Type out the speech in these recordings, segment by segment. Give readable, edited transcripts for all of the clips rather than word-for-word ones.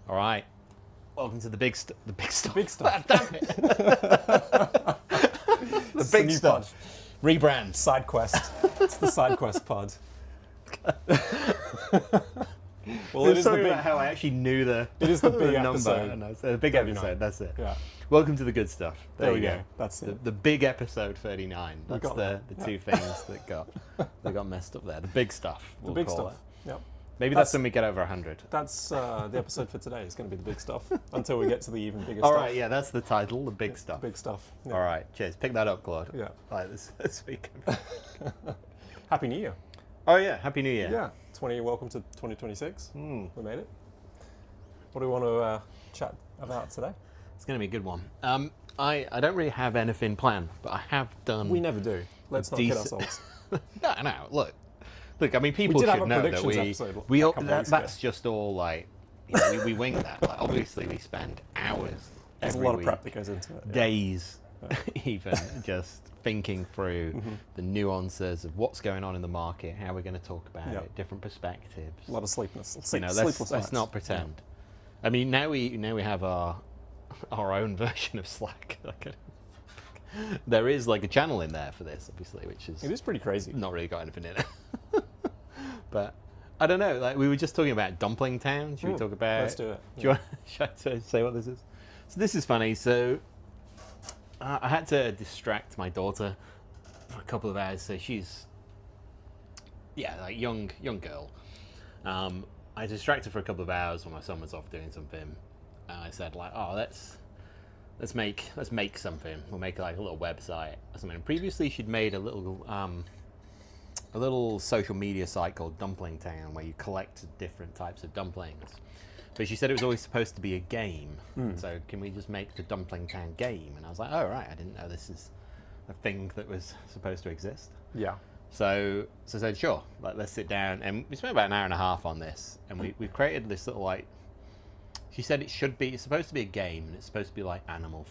All right. Welcome to the big stuff. The big stuff. Big stuff. Damn it. The big stuff. Rebrand. Side quest. It's the side quest pod. Well, it is the Sorry big. about how I actually knew the. It is the big number. episode. No, it's the big 39. episode. That's it. Yeah. Welcome to the good stuff. There we go. That's it. The big episode 39. That's got the that. two things that got messed up there. The big stuff. The We'll big call stuff. it. Yep. Maybe that's when we get over 100. That's the episode for today. It's going to be the big stuff until we get to the even bigger All stuff. right. Yeah, that's the title. The big stuff. Big stuff. Yeah. All right. Cheers. Pick that up, Claude. Yeah. All right. This week. Happy New Year. Oh yeah. Happy New Year. Yeah. Welcome to 2026. Mm. We made it. What do we want to chat about today? It's going to be a good one. I don't really have anything planned, but I have done. We never do. Let's not kid decent- ourselves. No. Look. I mean, people did have should a know that predictions episode we a all, couple of weeks that's just all like you know, we wing that. Like, obviously, we spend hours. There's a every lot of week, prep that goes into it. Yeah. days, even just thinking through the nuances of what's going on in the market, how we're going to talk about Yep. it, different perspectives. A lot of sleepless. You know, sleepless let's nights. not pretend. I mean, now we have our own version of Slack. There is like a channel in there for this, obviously, which is It is pretty crazy. not really got anything in it. But I don't know. Like we were just talking about Dumpling Town. Should we talk about? Let's do it. Do you want to say what this is? So this is funny. So I had to distract my daughter for a couple of hours. So she's like young girl. I distracted for a couple of hours when my son was off doing something. And I said like, oh, let's make something. We'll make like a little website or something. And previously, she'd made a little social media site called Dumpling Town where you collect different types of dumplings. But she said it was always supposed to be a game. So can we just make the Dumpling Town game? And I was like, oh right, I didn't know this is a thing that was supposed to exist. Yeah. So I said, sure, let's sit down. And we spent about an hour and a half on this. And we created this little like, she said it's supposed to be a game, and it's supposed to be like Animal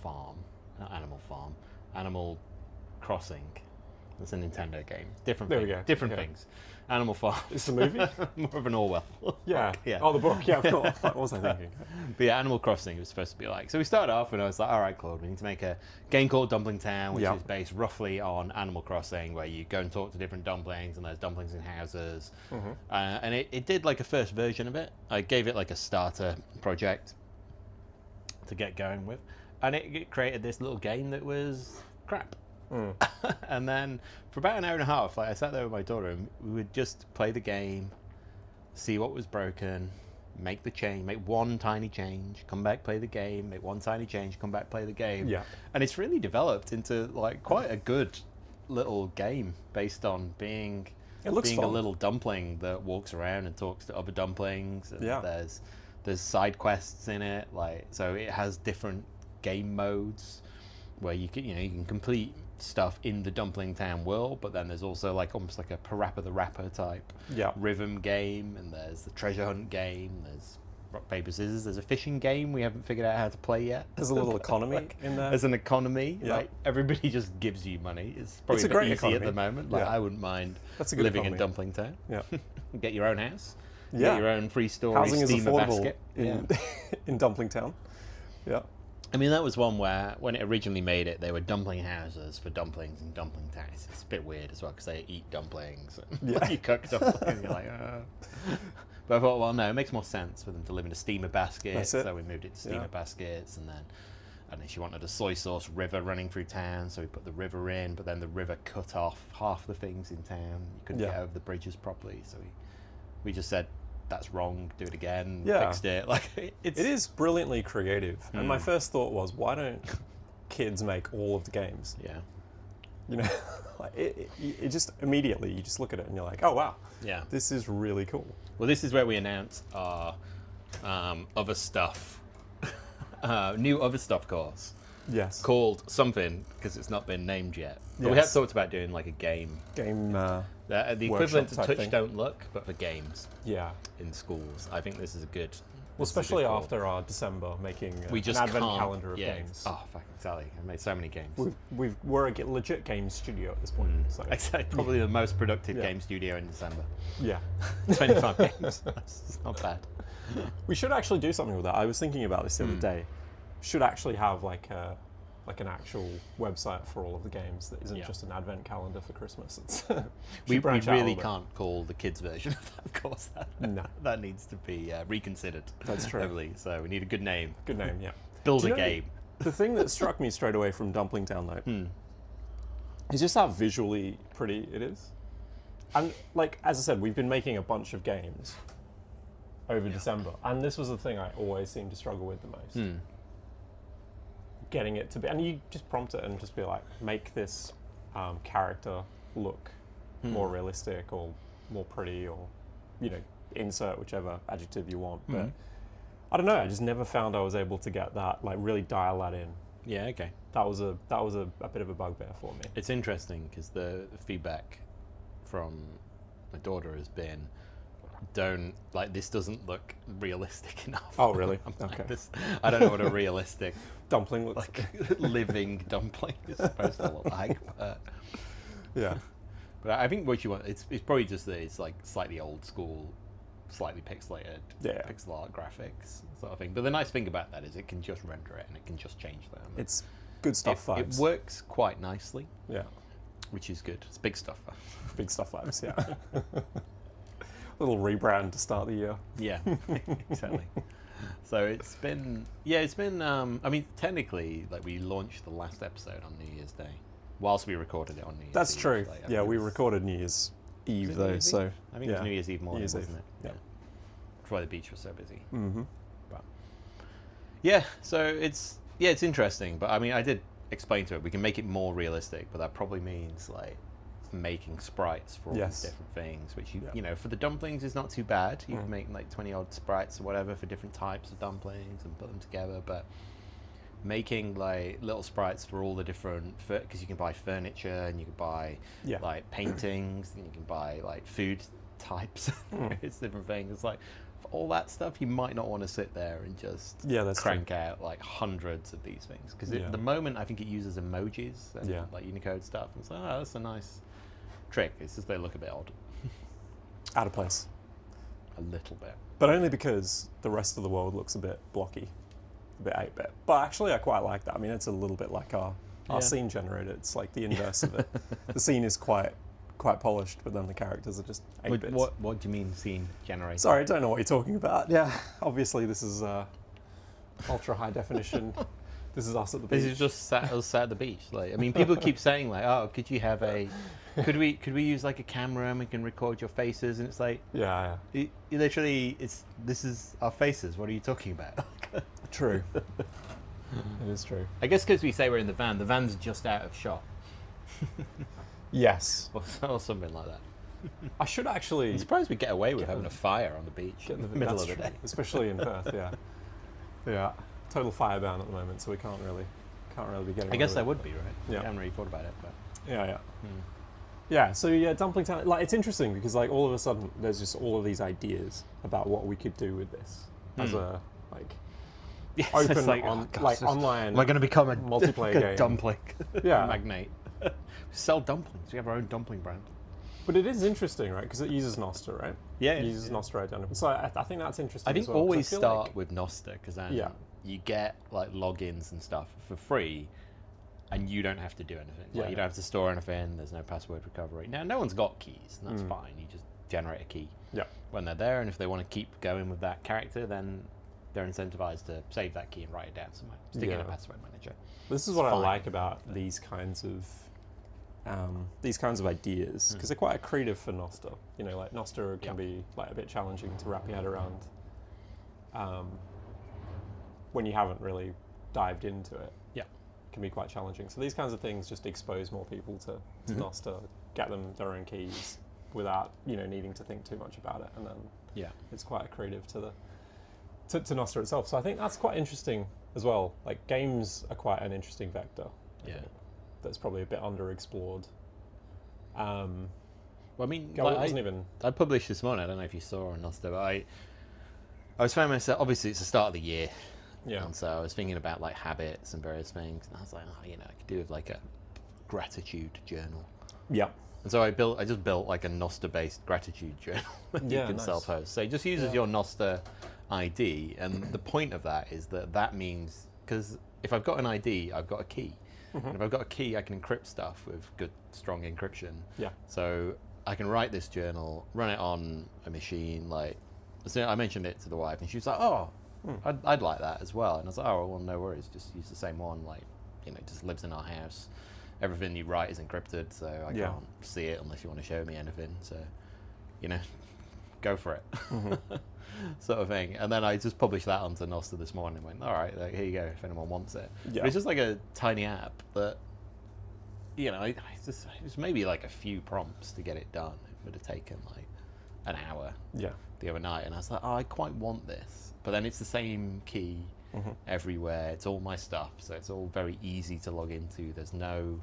Crossing. It's a Nintendo game. Different There thing, we go. different Yeah. things. Animal Farm. It's the movie? More of an Orwell. Yeah. Yeah. Oh, the book. Yeah, of course. What was I thinking? But yeah, Animal Crossing was supposed to be like. So we started off and I was like, all right, Claude, we need to make a game called Dumpling Town, which Yeah. is based roughly on Animal Crossing, where you go and talk to different dumplings, and there's dumplings in houses. And it did like a first version of it. I gave it like a starter project to get going with. And it created this little game that was crap. And then for about an hour and a half, like I sat there with my daughter and we would just play the game, see what was broken, make the change, make one tiny change, come back, play the game, make one tiny change, come back, play the game. Yeah. And it's really developed into like quite a good little game based on being It looks a fun. little dumpling that walks around and talks to other dumplings. And Yeah. there's side quests in it, like so it has different game modes where you can complete stuff in the Dumpling Town world, but then there's also like almost like a Parappa the Rapper type rhythm game, and there's the treasure hunt game, there's rock paper scissors, there's a fishing game we haven't figured out how to play yet. There's a little economy in there. There's an economy, Yeah. like everybody just gives you money. It's probably a great easy economy. at the moment. Like Yeah. I wouldn't mind That's a good living in economy. Dumpling Town. Yeah. Get your own house. Yeah. Get your own free story Housing is steamer affordable basket. in, in Dumpling Town. Yeah. I mean, that was one where, when it originally made it, they were dumpling houses for dumplings in Dumpling Town. It's a bit weird as well, because they eat dumplings. And Yeah. you cook dumplings, you're like, But I thought, well, no, it makes more sense for them to live in a steamer basket. That's it. So we moved it to steamer Yeah. baskets, and then she wanted a soy sauce river running through town, so we put the river in, but then the river cut off half the things in town. You couldn't Yeah. get over the bridges properly, so we just said, that's wrong, do it again, Yeah. fixed it. Like It is brilliantly creative. And my first thought was, why don't kids make all of the games? Yeah. You know, like it just immediately, you just look at it and you're like, oh, wow. Yeah. This is really cool. Well, this is where we announce our other stuff, new other stuff course Yes. called something, because it's not been named yet. But we Yes. have talked about doing like a game, Game, the equivalent to workshop type Touch thing. Don't Look, but for games yeah. in schools. I think this is a good Well, especially after our December making we just an advent can't, calendar of games. Oh, fucking Sally. I made so many games. We're a legit game studio at this point. So. Exactly. Probably the most productive game studio in December. Yeah. 25 games. That's not bad. We should actually do something with that. I was thinking about this the other day. Should actually have like an actual website for all of the games that isn't just an advent calendar for Christmas. We really can't call the kids version of that, of course. That needs to be reconsidered. That's true. Heavily, so we need a good name. Good name, yeah. Build a game. The thing that struck me straight away from Dumpling Town, though, is just how visually pretty it is. And like, as I said, we've been making a bunch of games over December, and this was the thing I always seemed to struggle with the most. Getting it to be, and you just prompt it and just be like, make this character look more realistic or more pretty, or insert whichever adjective you want. But I don't know, I just never found I was able to get that, like really dial that in. Yeah, okay. That was a bit of a bugbear for me. It's interesting because the feedback from my daughter has been, this doesn't look realistic enough. Oh, really? Okay. Okay. I don't know what a realistic dumpling looks like living dumpling is supposed to look like. But but I think what you want, it's probably just that it's like slightly old school, slightly pixelated, pixel art graphics sort of thing. But the nice thing about that is it can just render it and it can just change them. It's good stuff vibes. It works quite nicely. Yeah. Which is good. It's big stuff. Big stuff vibes, yeah. Little rebrand to start the year. Yeah, exactly. So it's been, I mean, technically, like we launched the last episode on New Year's Day, whilst we recorded it on New Year's Eve. That's true. Like, yeah, we recorded New Year's Eve though, so. I think it was New Year's Eve morning, wasn't it? Yeah. That's why the beach was so busy. Mm-hmm. But yeah, so it's interesting, but I mean, I did explain to it, we can make it more realistic, but that probably means like making sprites for all these different things, which for the dumplings is not too bad. You can make like 20 odd sprites or whatever for different types of dumplings and put them together, but making like little sprites for all the different, because you can buy furniture and you can buy like paintings and you can buy like food types, it's different things. It's like for all that stuff you might not want to sit there and just crank out like hundreds of these things, because at the moment I think it uses emojis and like Unicode stuff, and it's like, oh, that's a nice trick. It's just they look a bit odd. Out of place. A little bit. But only because the rest of the world looks a bit blocky, a bit 8-bit. But actually I quite like that. I mean, it's a little bit like our scene generator. It's like the inverse of it. The scene is quite polished, but then the characters are just 8-bits. What do you mean scene generator? Sorry, I don't know what you're talking about. Yeah, obviously this is ultra high definition. This is us at the beach. This is just us at the beach. Like, I mean, people keep saying like, oh, could we use like a camera and we can record your faces? And it's like, it literally, this is our faces. What are you talking about? True. It is true. I guess because we say we're in the van. The van's just out of shot. Yes. Or something like that. I should actually. I'm surprised we get away with having a fire on the beach in the middle of the day, especially in Perth. Yeah. Total fire ban at the moment, so we can't really be getting. I guess that would be right. Yeah. I haven't really thought about it, but yeah. So Dumpling Town. Like, it's interesting because like all of a sudden there's just all of these ideas about what we could do with this as a open online. Am I going to become a multiplayer game? Dumpling magnate? We sell dumplings. We have our own dumpling brand. But it is interesting, right? Because it uses Nostr, right? Yeah, it uses Nostr identity. So I think that's interesting. I think as well, always start with Nostr, because then you get like logins and stuff for free, and you don't have to do anything. Like, you don't have to store anything. There's no password recovery. Now, no one's got keys, and that's fine. You just generate a key when they're there, and if they want to keep going with that character, then they're incentivized to save that key and write it down somewhere. Stick it in a password manager. This is what I like about these kinds of ideas, because they're quite creative for Nostr. Like Nostr can be like a bit challenging to wrap your head around when you haven't really dived into it. It can be quite challenging. So these kinds of things just expose more people to Nostr, get them their own keys without needing to think too much about it, and then it's quite creative to Nostr itself. So I think that's quite interesting as well. Like, games are quite an interesting vector. That's probably a bit underexplored. Well, I mean, I wasn't even. I published this morning. I don't know if you saw on Nostr, but I was finding myself, obviously it's the start of the year, Yeah. and so I was thinking about like habits and various things, and I was like, oh, I could do with like a gratitude journal. Yeah. And so I just built like a Nostr-based gratitude journal that you can nice. self-host. So it just uses your Nostr ID, and the point of that is that means, because if I've got an ID, I've got a key. And if I've got a key, I can encrypt stuff with good, strong encryption. Yeah. So I can write this journal, run it on a machine. Like, so I mentioned it to the wife, and she was like, "Oh, I'd like that as well." And I was like, "Oh, well, no worries. Just use the same one. Like, it just lives in our house. Everything you write is encrypted, so I can't see it unless you want to show me anything. So, go for it." Sort of thing. And then I just published that onto Nostr this morning and went, all right, here you go if anyone wants it. Yeah. But it's just like a tiny app that, it was maybe like a few prompts to get it done. It would have taken like an hour the other night. And I was like, oh, I quite want this. But then it's the same key everywhere. It's all my stuff. So it's all very easy to log into. There's no,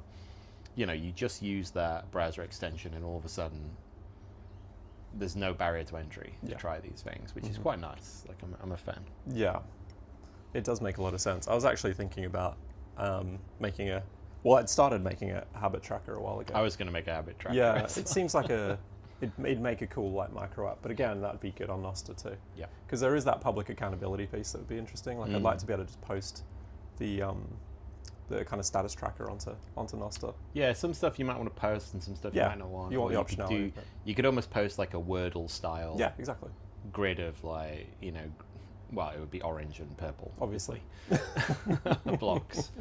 you just use that browser extension and all of a sudden there's no barrier to entry to try these things, which is quite nice. Like, I'm a fan. Yeah. It does make a lot of sense. I was actually thinking about I'd started making a habit tracker a while ago. I was going to make a habit tracker. Yeah, it seems like it'd make a cool like micro app, but again, that'd be good on Nostr too. Yeah. Because there is that public accountability piece that would be interesting. Like, I'd like to be able to just post the kind of status tracker onto Nostr. Yeah, some stuff you might want to post and some stuff you might not want. You want the optionality. You could almost post like a Wordle style exactly. grid of like, well, it would be orange and purple. Obviously. Blocks.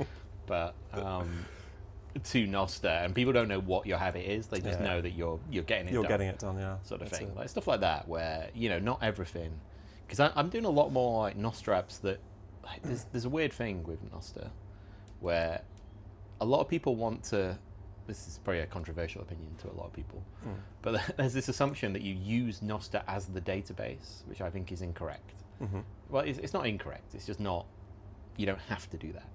But to Nostr, and people don't know what your habit is. They just know that you're getting it done. You're getting it done, yeah. Sort of thing. Like stuff like that where, not everything. Because I'm doing a lot more like Nostr apps that, like, there's a weird thing with Nostr where a lot of people want to, this is probably a controversial opinion to a lot of people, but there's this assumption that you use Nostr as the database, which I think is incorrect. Well, it's not incorrect, it's just not, you don't have to do that,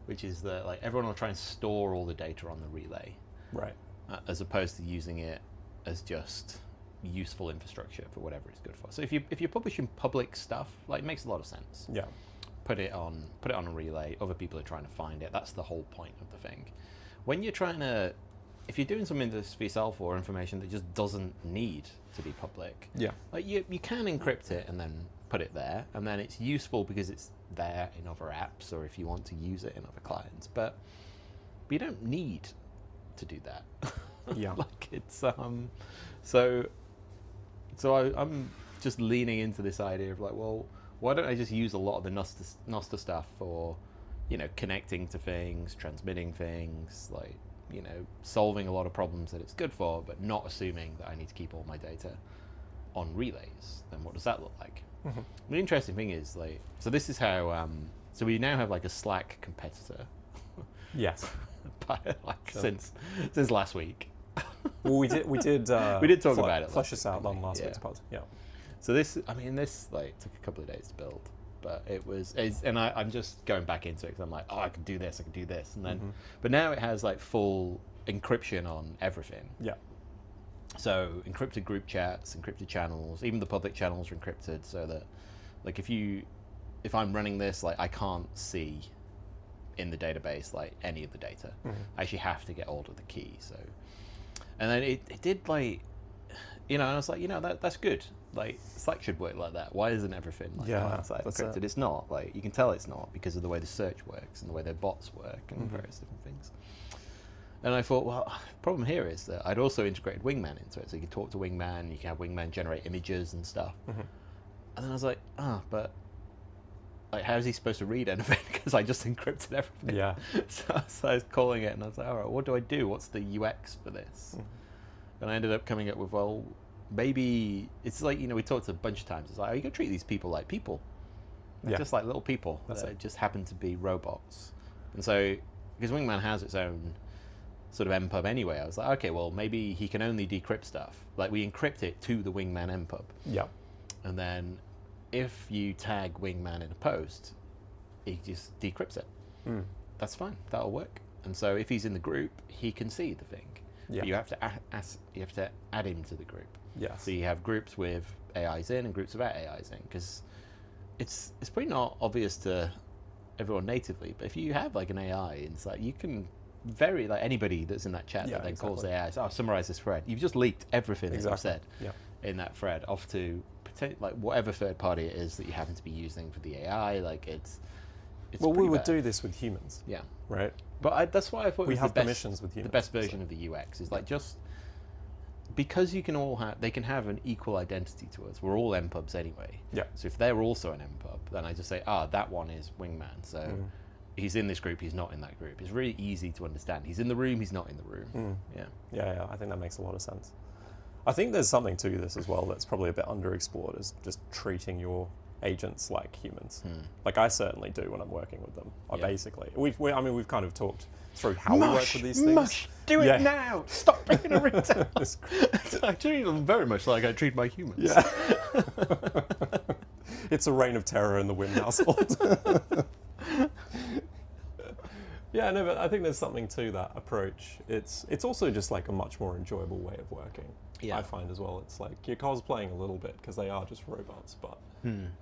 which is that like everyone will try and store all the data on the relay, right? As opposed to using it as just useful infrastructure for whatever it's good for. So if you're publishing public stuff, like, it makes a lot of sense. Yeah. Put it on a relay. Other people are trying to find it. That's the whole point of the thing. When you're if you're doing something that's for yourself or information that just doesn't need to be public, like you can encrypt it and then put it there, and then it's useful because it's there in other apps or if you want to use it in other clients. But you don't need to do that. Yeah. Like, it's so I'm just leaning into this idea of like, well, why don't I just use a lot of the Nostr stuff for, connecting to things, transmitting things, like, solving a lot of problems that it's good for, but not assuming that I need to keep all my data on relays. Then what does that look like? The interesting thing is, like, so this is how, so we now have like a Slack competitor. Yes. Since last week. Well, we did talk about it. Flesh this out on last week's pod. Yeah. So this like took a couple of days to build, but I'm just going back into it because I'm like, oh, I can do this, and then, but now it has like full encryption on everything. Yeah. So encrypted group chats, encrypted channels, even the public channels are encrypted, so that, like, if I'm running this, like, I can't see in the database like any of the data. I actually have to get hold of the key. So, and then it did, like, and I was like, that's good. Like, Slack should work like that. Why isn't everything like encrypted? It's not. Like, you can tell it's not because of the way the search works and the way their bots work and various different things. And I thought, well, the problem here is that I'd also integrated Wingman into it. So you can talk to Wingman, you can have Wingman generate images and stuff. And then I was like, but like, how is he supposed to read anything? Because I just encrypted everything. Yeah. So I was calling it and I was like, all right, what do I do? What's the UX for this? And I ended up coming up with, well, maybe it's like, we talked a bunch of times. It's like, oh, you got to treat these people like people. They're just like little people. That just happen to be robots. And so, because Wingman has its own sort of mpub anyway, I was like, okay, well, maybe he can only decrypt stuff. Like, we encrypt it to the Wingman mpub. Yeah. And then if you tag Wingman in a post, he just decrypts it. That's fine. That'll work. And so if he's in the group, he can see the thing. Yeah. But you have to add him to the group. Yes. So you have groups with AIs in and groups without AIs in, because it's probably not obvious to everyone natively, but if you have like an AI, it's like you can like anybody that's in that chat that then calls the AI, summarize this thread. You've just leaked everything that you've said in that thread off to like whatever third party it is that you happen to be using for the AI. Like it's well, we would do this with humans. Yeah. Right. But that's why I thought we have permissions with humans. The best version of the UX is like just because you can they can have an equal identity to us. We're all npubs anyway. Yeah. So if they're also an npub, then I just say, that one is Wingman. So he's in this group, he's not in that group. It's really easy to understand. He's in the room, he's not in the room. Yeah, I think that makes a lot of sense. I think there's something to this as well that's probably a bit underexplored, is just treating your agents like humans. Like I certainly do when I'm working with them. Basically, we've kind of talked through how we work with these things. Mush, do it now! Stop making a ringtone. I treat them very much like I treat my humans. Yeah. It's a reign of terror in the Wynn household. Yeah, no, but I think there's something to that approach. It's also just like a much more enjoyable way of working. Yeah. I find as well. It's like you're cosplaying a little bit because they are just robots, but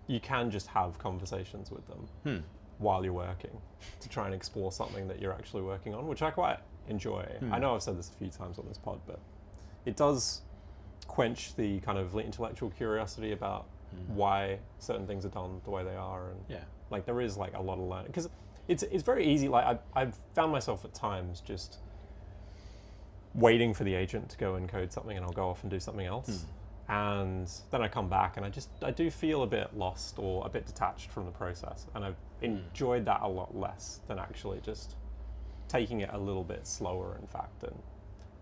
you can just have conversations with them while you're working to try and explore something that you're actually working on, which I quite enjoy. I know I've said this a few times on this pod, but it does quench the kind of intellectual curiosity about why certain things are done the way they are, and like there is like a lot of learning, because it's very easy. Like I've found myself at times just waiting for the agent to go and code something, and I'll go off and do something else, and then I come back and I do feel a bit lost or a bit detached from the process, and I've enjoyed that a lot less than actually just taking it a little bit slower, in fact,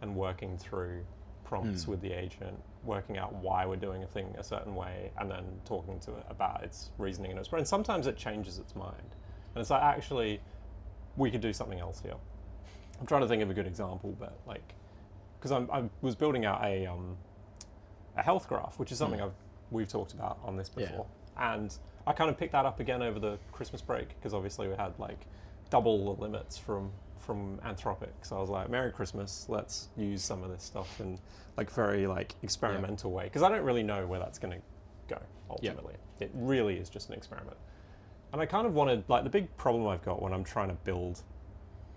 and working through prompts with the agent, working out why we're doing a thing a certain way, and then talking to it about its reasoning and its brain. And sometimes it changes its mind, and it's like, actually, we could do something else here. I'm trying to think of a good example, but like, because I was building out a health graph, which is something we've talked about on this before, and I kind of picked that up again over the Christmas break, because obviously we had like double the limits from Anthropic. So I was like, Merry Christmas, let's use some of this stuff in like very like experimental way, because I don't really know where that's going to go ultimately. It really is just an experiment. And I kind of wanted, like, the big problem I've got when I'm trying to build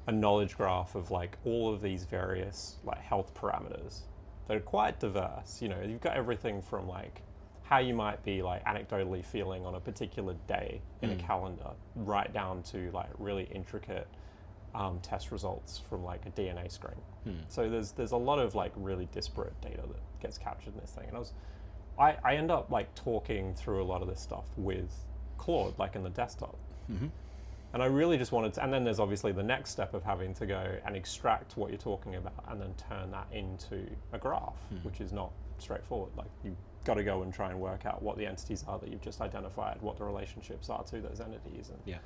a knowledge graph of like all of these various like health parameters that are quite diverse. You know, you've got everything from like how you might be like anecdotally feeling on a particular day in a calendar, right down to like really intricate test results from like a DNA screen. So there's a lot of like really disparate data that gets captured in this thing. And I end up like talking through a lot of this stuff with Claude, like in the desktop. And I really just wanted to, and then there's obviously the next step of having to go and extract what you're talking about and then turn that into a graph, which is not straightforward. Like, you've got to go and try and work out what the entities are that you've just identified, what the relationships are to those entities. And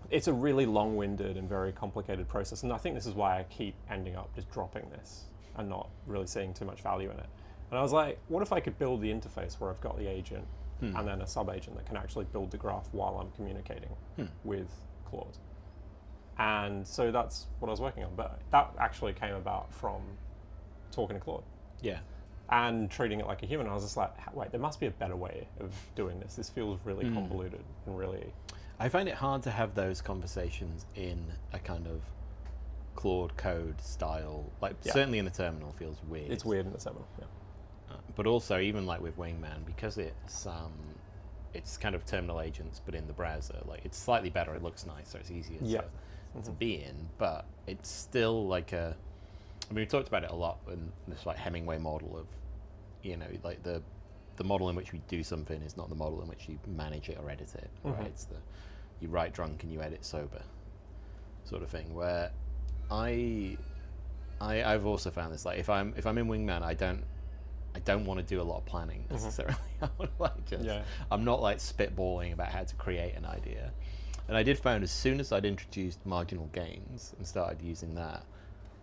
it's a really long-winded and very complicated process. And I think this is why I keep ending up just dropping this and not really seeing too much value in it. And I was like, what if I could build the interface where I've got the agent and then a sub-agent that can actually build the graph while I'm communicating with Claude? And so that's what I was working on. But that actually came about from talking to Claude. And treating it like a human. I was just like, wait, there must be a better way of doing this. This feels really convoluted and really... I find it hard to have those conversations in a kind of Claude code style. Like, certainly in the terminal feels weird. It's weird in the terminal, but also, even like with Wingman, because it's kind of terminal agents, but in the browser, like, it's slightly better. It looks nicer. It's easier to be in, but it's still like a... I mean, we talked about it a lot in this like Hemingway model of, you know, like the model in which we do something is not the model in which you manage it or edit it. Right? It's you write drunk and you edit sober, sort of thing. Where I've also found this, like, if I'm in Wingman, I don't want to do a lot of planning necessarily. I want to like just, I'm not like spitballing about how to create an idea. And I did find as soon as I'd introduced marginal gains and started using that,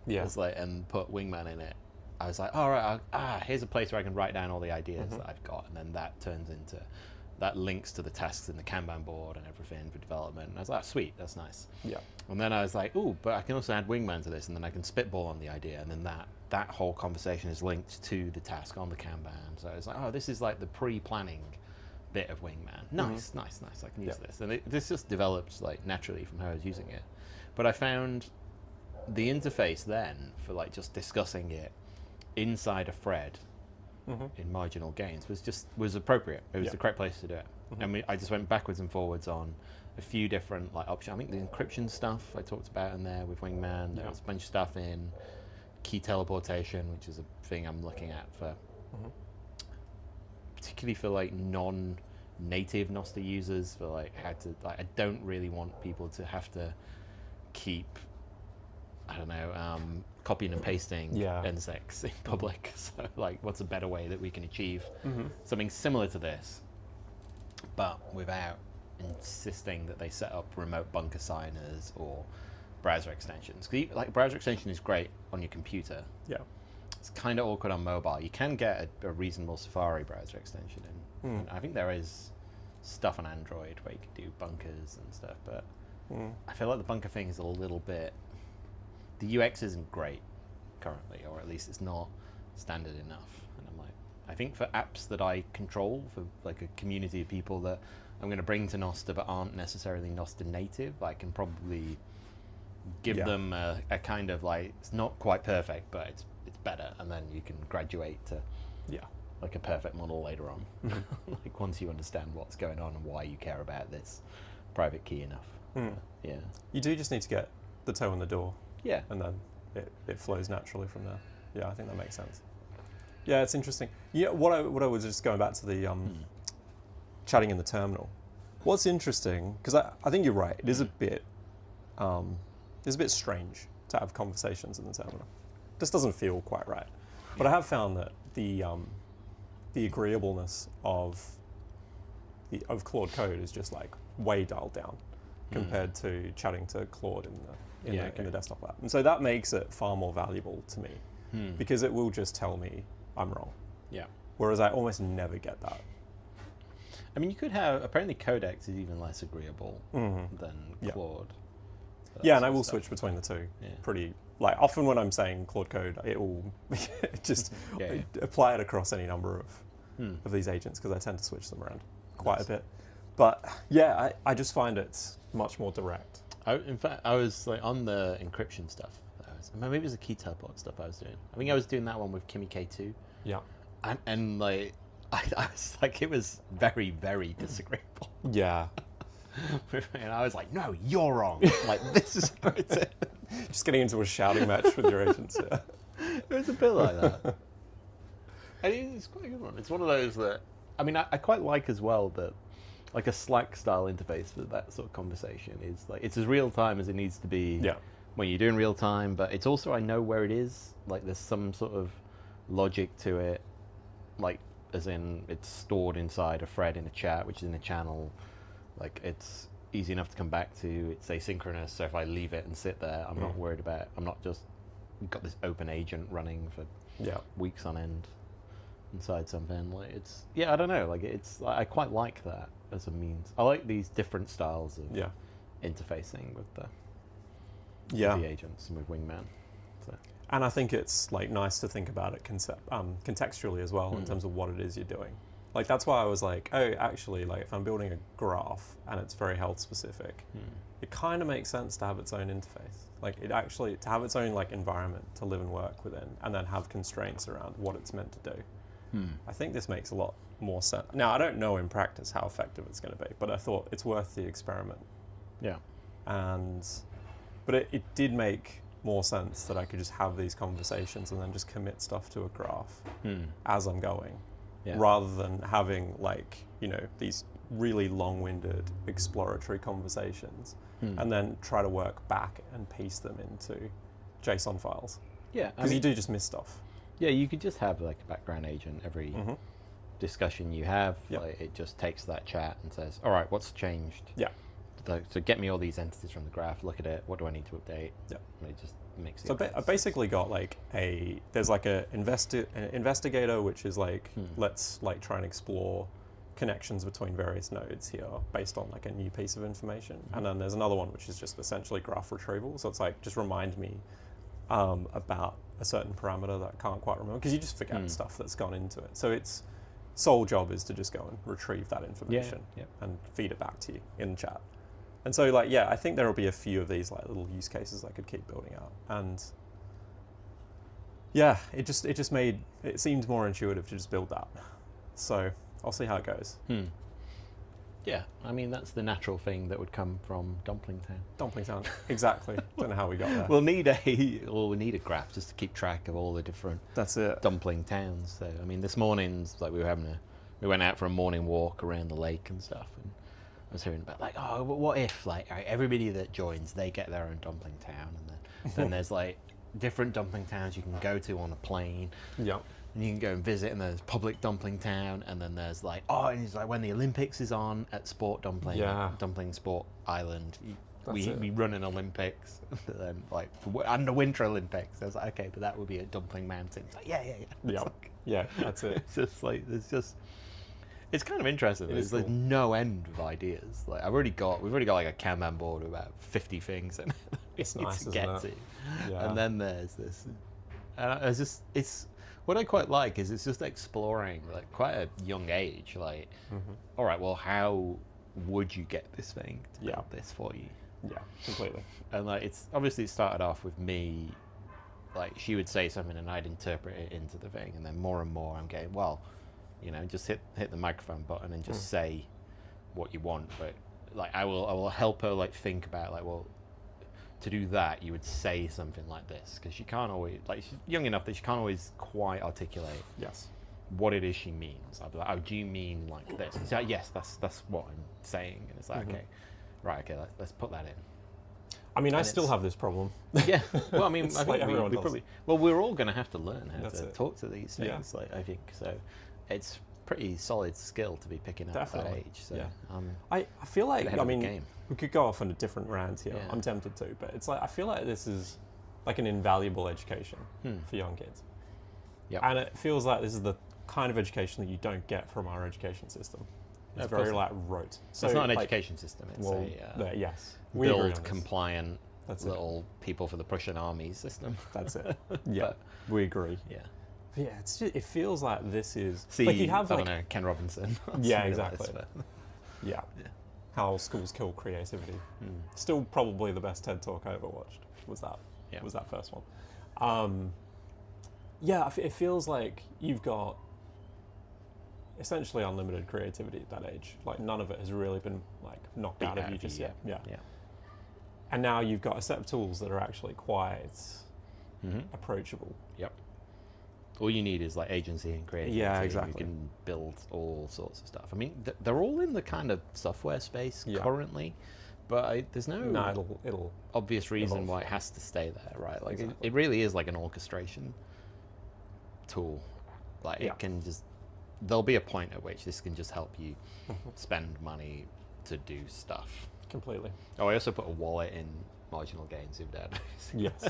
I was like, and put Wingman in it, I was like, all right, here's a place where I can write down all the ideas that I've got, and then that turns into, that links to the tasks in the Kanban board and everything for development. And I was like, sweet, that's nice. And then I was like, ooh, but I can also add Wingman to this, and then I can spitball on the idea, and then that whole conversation is linked to the task on the Kanban. So it's like, oh, this is like the pre-planning bit of Wingman. Nice. I can use this. And this just developed like naturally from how I was using it. But I found the interface then for like just discussing it inside a thread in marginal gains was appropriate. It was the correct place to do it. And I just went backwards and forwards on a few different like options. I think the encryption stuff I talked about in there with Wingman. There was a bunch of stuff in key teleportation, which is a thing I'm looking at for particularly for like non-native Nostr users, for like how to like, I don't really want people to have to keep, I don't know, copying and pasting NSEX in public. So like, what's a better way that we can achieve something similar to this, but without insisting that they set up remote bunker signers or browser extensions? Because like browser extension is great on your computer. Yeah. It's kind of awkward on mobile. You can get a reasonable Safari browser extension in. And I think there is stuff on Android where you can do bunkers and stuff, but I feel like the bunker thing is a little bit... The UX isn't great currently, or at least it's not standard enough. And I'm like, I think for apps that I control, for like a community of people that I'm going to bring to Nostr but aren't necessarily Nostr native, I can probably give them a kind of like, it's not quite perfect, but it's better, and then you can graduate to like a perfect model later on. Like once you understand what's going on and why you care about this private key enough. You do just need to get the toe in the door. Yeah. And then it flows naturally from there. Yeah, I think that makes sense. Yeah, it's interesting. Yeah, what I was just going back to the chatting in the terminal. What's interesting, because I think you're right, it is a bit strange to have conversations in the terminal. This doesn't feel quite right. But I have found that the agreeableness of Claude code is just like way dialed down compared to chatting to Claude in the desktop app. And so that makes it far more valuable to me because it will just tell me I'm wrong. Yeah. Whereas I almost never get that. I mean, you could have, apparently Codex is even less agreeable than Claude. Yeah, and I will switch between the two pretty, like often when I'm saying Claude code, it will just apply it across any number of these agents because I tend to switch them around quite a bit. But yeah, I just find it's much more direct. In fact, I was like on the encryption stuff. Maybe it was the key teleport stuff I was doing. I think I was doing that one with Kimi K2. Yeah. And like, I was like, it was very, very disagreeable. Yeah. And I was like, no, you're wrong. Like, this is how it's just getting into a shouting match with your agents. Yeah. It was a bit like that. And it's quite a good one. It's one of those that, I mean, I quite like as well that like a Slack style interface for that sort of conversation is like, it's as real time as it needs to be when you're doing real time, but it's also, I know where it is. Like there's some sort of logic to it, like as in it's stored inside a thread in a chat, which is in a channel. Like it's easy enough to come back to, it's asynchronous, so if I leave it and sit there, I'm not worried about it. I'm not just got this open agent running for weeks on end inside something. Like it's, I don't know, like it's, I quite like that as a means. I like these different styles of interfacing with the agents and with Wingman. So. And I think it's like nice to think about it contextually as well in terms of what it is you're doing. Like that's why I was like, oh, actually, like if I'm building a graph and it's very health specific, it kind of makes sense to have its own interface. Like it actually, to have its own like environment to live and work within, and then have constraints around what it's meant to do. I think this makes a lot more sense. Now, I don't know in practice how effective it's going to be, but I thought it's worth the experiment. Yeah. But it did make more sense that I could just have these conversations and then just commit stuff to a graph as I'm going. Yeah. Rather than having like, you know, these really long-winded exploratory conversations and then try to work back and piece them into JSON files. Yeah. Because you do just miss stuff. Yeah, you could just have like a background agent every discussion you have. Like, it just takes that chat and says, all right, what's changed? Yeah. So get me all these entities from the graph, look at it, what do I need to update? Yeah. And it just makes it. So I basically got like there's like an investigator, which is like, let's like try and explore connections between various nodes here based on like a new piece of information. And then there's another one, which is just essentially graph retrieval. So it's like, just remind me about a certain parameter that I can't quite remember, because you just forget stuff that's gone into it. So it's sole job is to just go and retrieve that information and feed it back to you in chat. And so, like, I think there will be a few of these like little use cases I could keep building out. And it seemed more intuitive to just build that. So I'll see how it goes. Yeah, I mean, that's the natural thing that would come from Dumpling Town. Dumpling Town, exactly. Don't know how we got there. We need a graph just to keep track of all the different dumpling towns. So, I mean, this morning's like we went out for a morning walk around the lake and stuff, and I was hearing about like, oh, what if like everybody that joins, they get their own dumpling town, and then there's like different dumpling towns you can go to on a plane. Yeah. And you can go and visit, and there's public Dumpling Town, and then there's like, and it's like when the Olympics is on at Dumpling Sport Island, we run an Olympics, and then like and the Winter Olympics. I was like, okay, but that would be at Dumpling Mountain. It's like, yeah, that's it. It's just like it's kind of interesting. There's like no end of ideas. Like we've already got like a Kanban board with about 50 things in it. It's nice to get isn't it? to, Yeah. and then there's this, and it's. What I quite like is it's just exploring, like, quite a young age, like, all right, well, how would you get this thing to build this for you? Yeah, completely. And, like, it started off with me, like, she would say something and I'd interpret it into the thing, and then more and more I'm going, well, just hit the microphone button and just say what you want, but, like, I will help her, like, think about, like, well, to do that, you would say something like this, because she can't always, like, she's young enough that she can't always quite articulate what it is she means. I'd be like, oh, do you mean like this? And she's like, yes, that's what I'm saying. And it's like, okay, let's put that in. I mean, I still have this problem. Yeah, well, I mean, I like think we probably, we're all going to have to learn how to talk to these things, like, I think, so it's pretty solid skill to be picking up at that age. So I feel like, I mean, game. We could go off on a different rant here. I'm tempted to, but it's like, I feel like this is like an invaluable education for young kids. Yeah. And it feels like this is the kind of education that you don't get from our education system. It's very like rote. So it's not an education system. It's build compliant little people for the Prussian army system. That's it. Yeah, we agree. Yeah. But yeah, it feels like this is... like you have, I don't know, Ken Robinson. Yeah, exactly. Yeah. How schools kill creativity. Still probably the best TED Talk I ever watched was that first one. It feels like you've got essentially unlimited creativity at that age. Like, none of it has really been like knocked out of you just yet. Yeah. And now you've got a set of tools that are actually quite approachable. Yep. All you need is like agency and creativity. Yeah, exactly. You can build all sorts of stuff. I mean, they're all in the kind of software space currently, but there's no it'll obvious reason why it has to stay there, right? Like it really is like an orchestration tool. Like it can just, there'll be a point at which this can just help you spend money to do stuff. Completely. Oh, I also put a wallet in Marginal gains if that. Yes.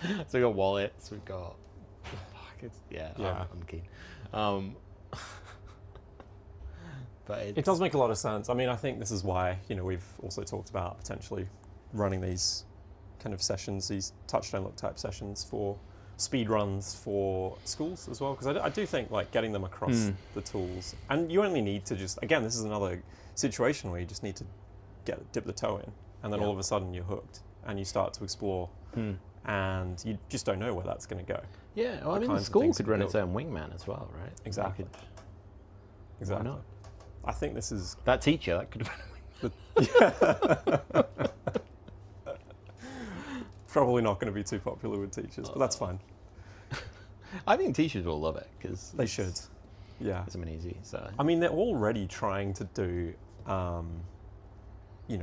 So we've got wallets, we've got... I'm keen. But it does make a lot of sense. I mean, I think this is why, we've also talked about potentially running these kind of sessions, these touch don't look type sessions for speed runs for schools as well, because I do think like getting them across the tools, and you only need to just, again, this is another situation where you just need to dip the toe in, and then all of a sudden you're hooked and you start to explore and you just don't know where that's going to go. Yeah, well, I mean, the school could run its own Wingman as well, right? Exactly. Exactly. Why not? I think this is... That teacher, that could have been a Wingman. Probably not going to be too popular with teachers, but that's fine. I think teachers will love it, because... They should. Yeah. It's something easy, so... I mean, they're already trying to do...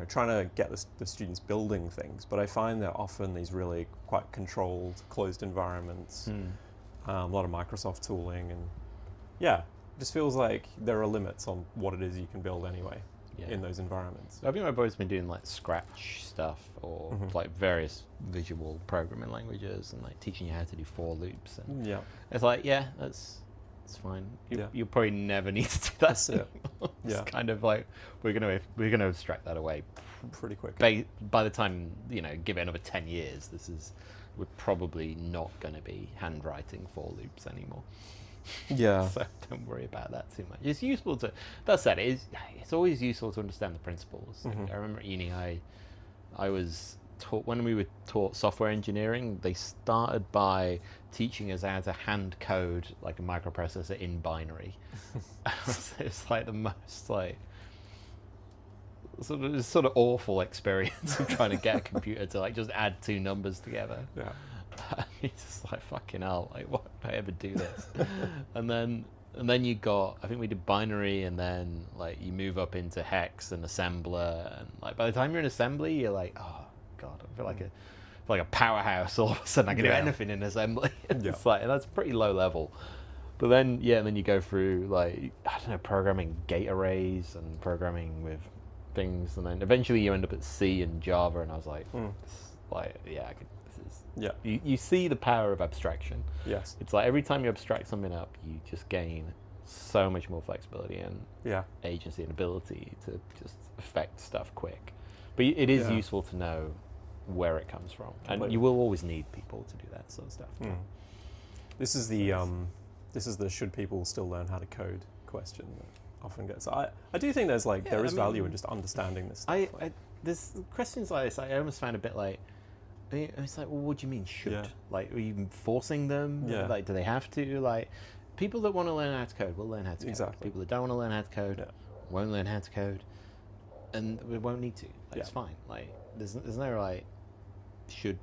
trying to get the students building things, but I find they're often these really quite controlled, closed environments, a lot of Microsoft tooling, and it just feels like there are limits on what it is you can build anyway in those environments. I think my boy's been doing like Scratch stuff or like various visual programming languages and like teaching you how to do for loops. And it's like, that's fine. You'll probably never need to do that. That's it. It's kind of like we're gonna abstract that away pretty quick. By the time give it another 10 years, we're probably not going to be handwriting for loops anymore. Yeah. So don't worry about that too much. It's useful to. That said, it's always useful to understand the principles. I remember at uni, I was taught when we were taught software engineering. They started by teaching us how to hand code like a microprocessor in binary. It's like the most like sort of awful experience of trying to get a computer to like just add two numbers together. Yeah. It's just like, fucking hell, like, why would I ever do this? and then you got, I think we did binary, and then like you move up into hex and assembler, and like by the time you're in assembly, you're like, oh god, I feel like a powerhouse. All of a sudden I can do anything in assembly. It's like, that's pretty low level. But then then you go through like, I don't know, programming gate arrays and programming with things, and then eventually you end up at C and Java, and I was like, you see the power of abstraction. Yes. It's like every time you abstract something up, you just gain so much more flexibility and agency and ability to just affect stuff quick. But it is useful to know where it comes from, and you will always need people to do that sort of stuff. This is the should people still learn how to code question that often gets. I do think there's like there is value in just understanding this stuff. There's questions like this. I almost find a bit like. It's like, well, what do you mean should? Yeah. Like, are you forcing them? Yeah. Like, do they have to? Like, people that want to learn how to code will learn how to code. Exactly. People that don't want to learn how to code won't learn how to code, and we won't need to. Like, it's fine. Like, there's no like should,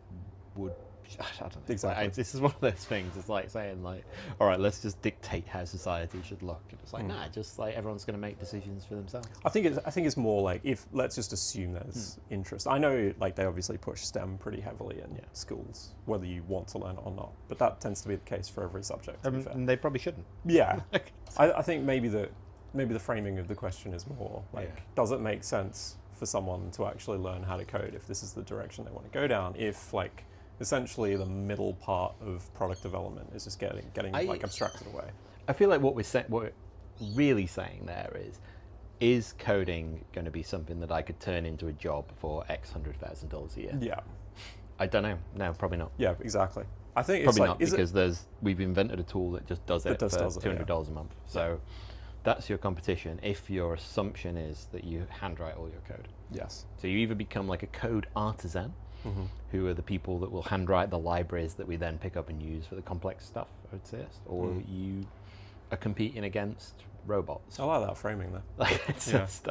would. I don't know. Exactly. Like, this is one of those things. It's like saying like, all right, let's just dictate how society should look. And it's like, nah, just like everyone's going to make decisions for themselves. I think it's more like, if let's just assume there's interest. I know like they obviously push STEM pretty heavily in schools, whether you want to learn it or not. But that tends to be the case for every subject. And they probably shouldn't. Yeah. I think maybe the framing of the question is more like, does it make sense for someone to actually learn how to code if this is the direction they want to go down? If like essentially the middle part of product development is just getting like abstracted away. I feel like what we're really saying there is coding going to be something that I could turn into a job for X $100,000 a year? Yeah. I don't know. No, probably not. Yeah, exactly. I think probably it's not, like, because we've invented a tool that just does it for $200 a month. So that's your competition if your assumption is that you handwrite all your code. Yes. So you either become like a code artisan, who are the people that will handwrite the libraries that we then pick up and use for the complex stuff, I would suggest, or you are competing against robots. I like that framing there. Like stuff.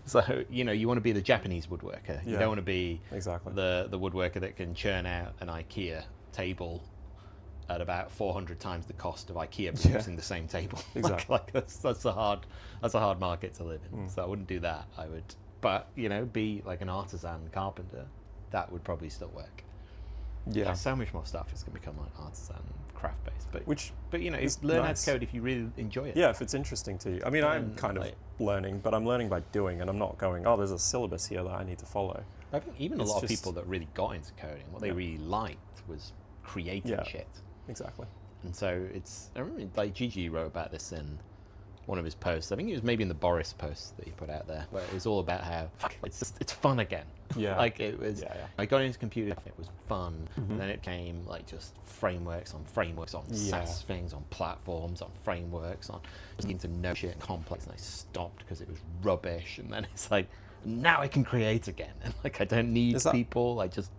So, you want to be the Japanese woodworker. You don't want to be the woodworker that can churn out an IKEA table at about 400 times the cost of IKEA producing the same table. Exactly. That's a hard market to live in. So I wouldn't do that. I would, but be like an artisan carpenter. That would probably still work. Yeah. Like, so much more stuff is going to become like artisan, craft based. But learn how to code if you really enjoy it. Yeah, if it's interesting to you. I mean, I'm kind of learning, but I'm learning by doing, and I'm not going, there's a syllabus here that I need to follow. I think even a lot of people that really got into coding, what they really liked was creating shit. Exactly. And so I remember like Gigi wrote about this in one of his posts. I think it was maybe in the Boris post that he put out there, where it was all about how it's fun again. Yeah. Like it was. I got into computer. It was fun, and then it came like just frameworks on SaaS things, on platforms, on frameworks, on just getting to know shit and complex. And I stopped because it was rubbish. And then it's like, now I can create again, and like I don't need people. I just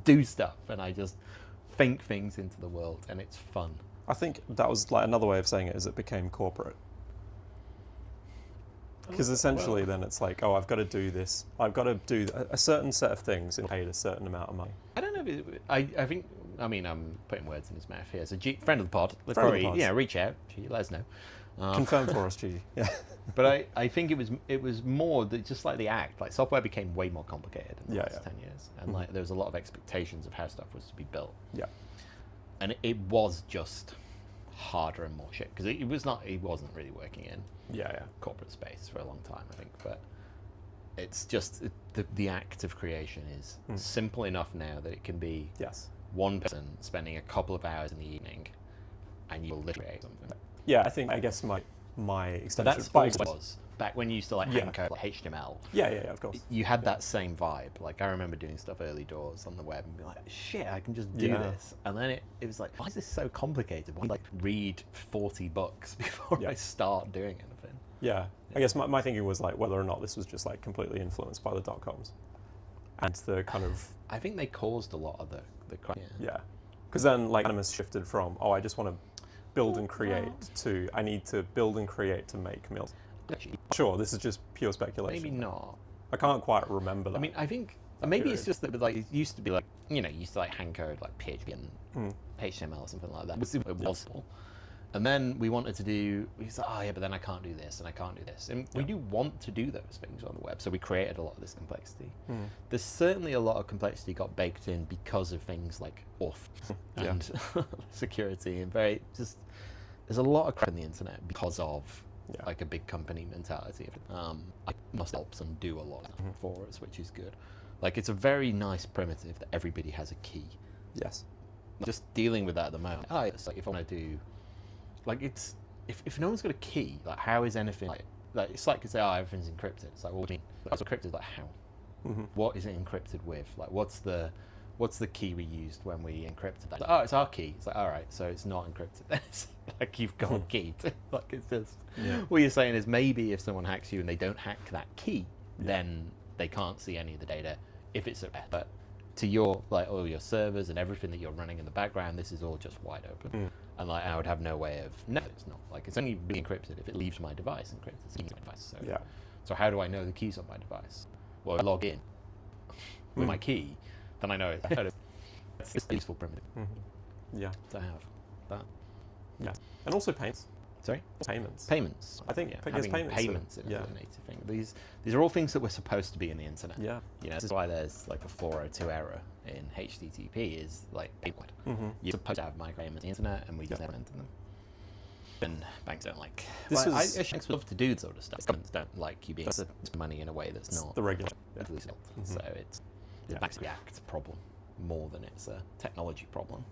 do stuff, and I just think things into the world, and it's fun. I think that was like another way of saying it, is it became corporate. Because essentially then it's like, I've got to do this. I've got to do a certain set of things and paid a certain amount of money. I don't know if I think, I'm putting words in his mouth here. So friend of the pod, let's reach out. Let us know. Confirm for us, Gigi. Yeah. But I think it was more just like the act. Like software became way more complicated in the last 10 years. And like there was a lot of expectations of how stuff was to be built. Yeah. And it was just harder and more shit, because it wasn't really working in corporate space for a long time, I think. But it's just the act of creation is simple enough now that it can be one person spending a couple of hours in the evening and you will literally create something. Yeah, I guess my extension. But that's always was back when you used to like Yeah. hand code like HTML, Yeah, of course. you had that same vibe. Like I remember doing stuff early doors on the web and be like, shit, I can just do Yeah. this. And then it was like, why is this so complicated? Why like read 40 books before I start doing anything? Yeah. I guess my thinking was like whether or not this was just like completely influenced by the dot-coms and the kind of... I think they caused a lot of the crime. Yeah. Because then like animus shifted from, I just want to build and create to, I need to build and create to make meals. Actually, Sure, this is just pure speculation. maybe not. I can't quite remember that. I mean, I think maybe it's just that like it used to be like, you used to like hand code like PHP and HTML or something like that. It was possible. And then we wanted to do, we said, oh yeah, but then I can't do this and I can't do this. And we do want to do those things on the web, so we created a lot of this complexity. There's certainly a lot of complexity got baked in because of things like auth and security and there's a lot of crap in the internet because of like a big company mentality. I must help them do a lot for us, which is good. Like it's a very nice primitive that everybody has a key. Yes. Just dealing with that at the moment. It's like if I want to do, like it's if no one's got a key, like how is anything like it's like to say everything's encrypted. It's like, what do you mean? That's encrypted. Like how? What is it encrypted with? Like what's the key we used when we encrypted that? Like, it's our key. It's like, all right, so it's not encrypted. It's like you've got a key. Like it's just what you're saying is maybe if someone hacks you and they don't hack that key, then they can't see any of the data if it's at rest. But to your like all your servers and everything that you're running in the background, this is all just wide open. And like I would have no way of it's not. Like it's only being encrypted if it leaves my device encrypted. It's leaves my device. So how do I know the key's on my device? Well, I log in with my key, then I know it's a useful primitive. Yeah. To have that. Yeah. And also payments. Sorry? Payments. I think having payments in a native thing. These are all things that were supposed to be in the internet. Yeah. This is why there's like a 402 error in HTTP is like you're supposed to have micropayments in the internet and we just implemented them. And banks don't like. Banks would love to do sort of stuff. Governments don't like you being able to spend money in a way that's not the regulation. So it's a banks react problem more than it's a technology problem.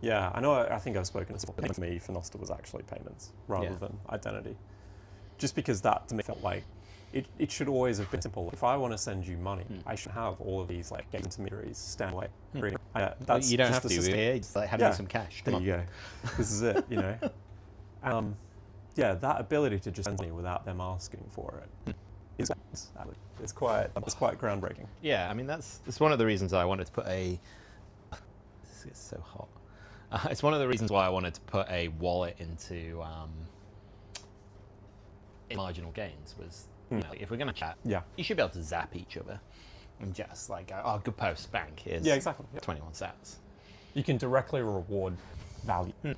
Yeah, I know. I think I've spoken to for me for Nostr was actually payments rather than identity, just because that to me felt like it should always have been simple. If I want to send you money, I should have all of these like intermediaries stand away. That's you don't just have to. Here, just like hand me some cash. There you go. This is it. That ability to just send money without them asking for it is quite groundbreaking. Yeah, I mean that's one of the reasons I wanted to put a. This is so hot. It's one of the reasons why I wanted to put a wallet into marginal gains was if we're going to chat, you should be able to zap each other and just like go, good post, bank, here's 21 sats. You can directly reward value and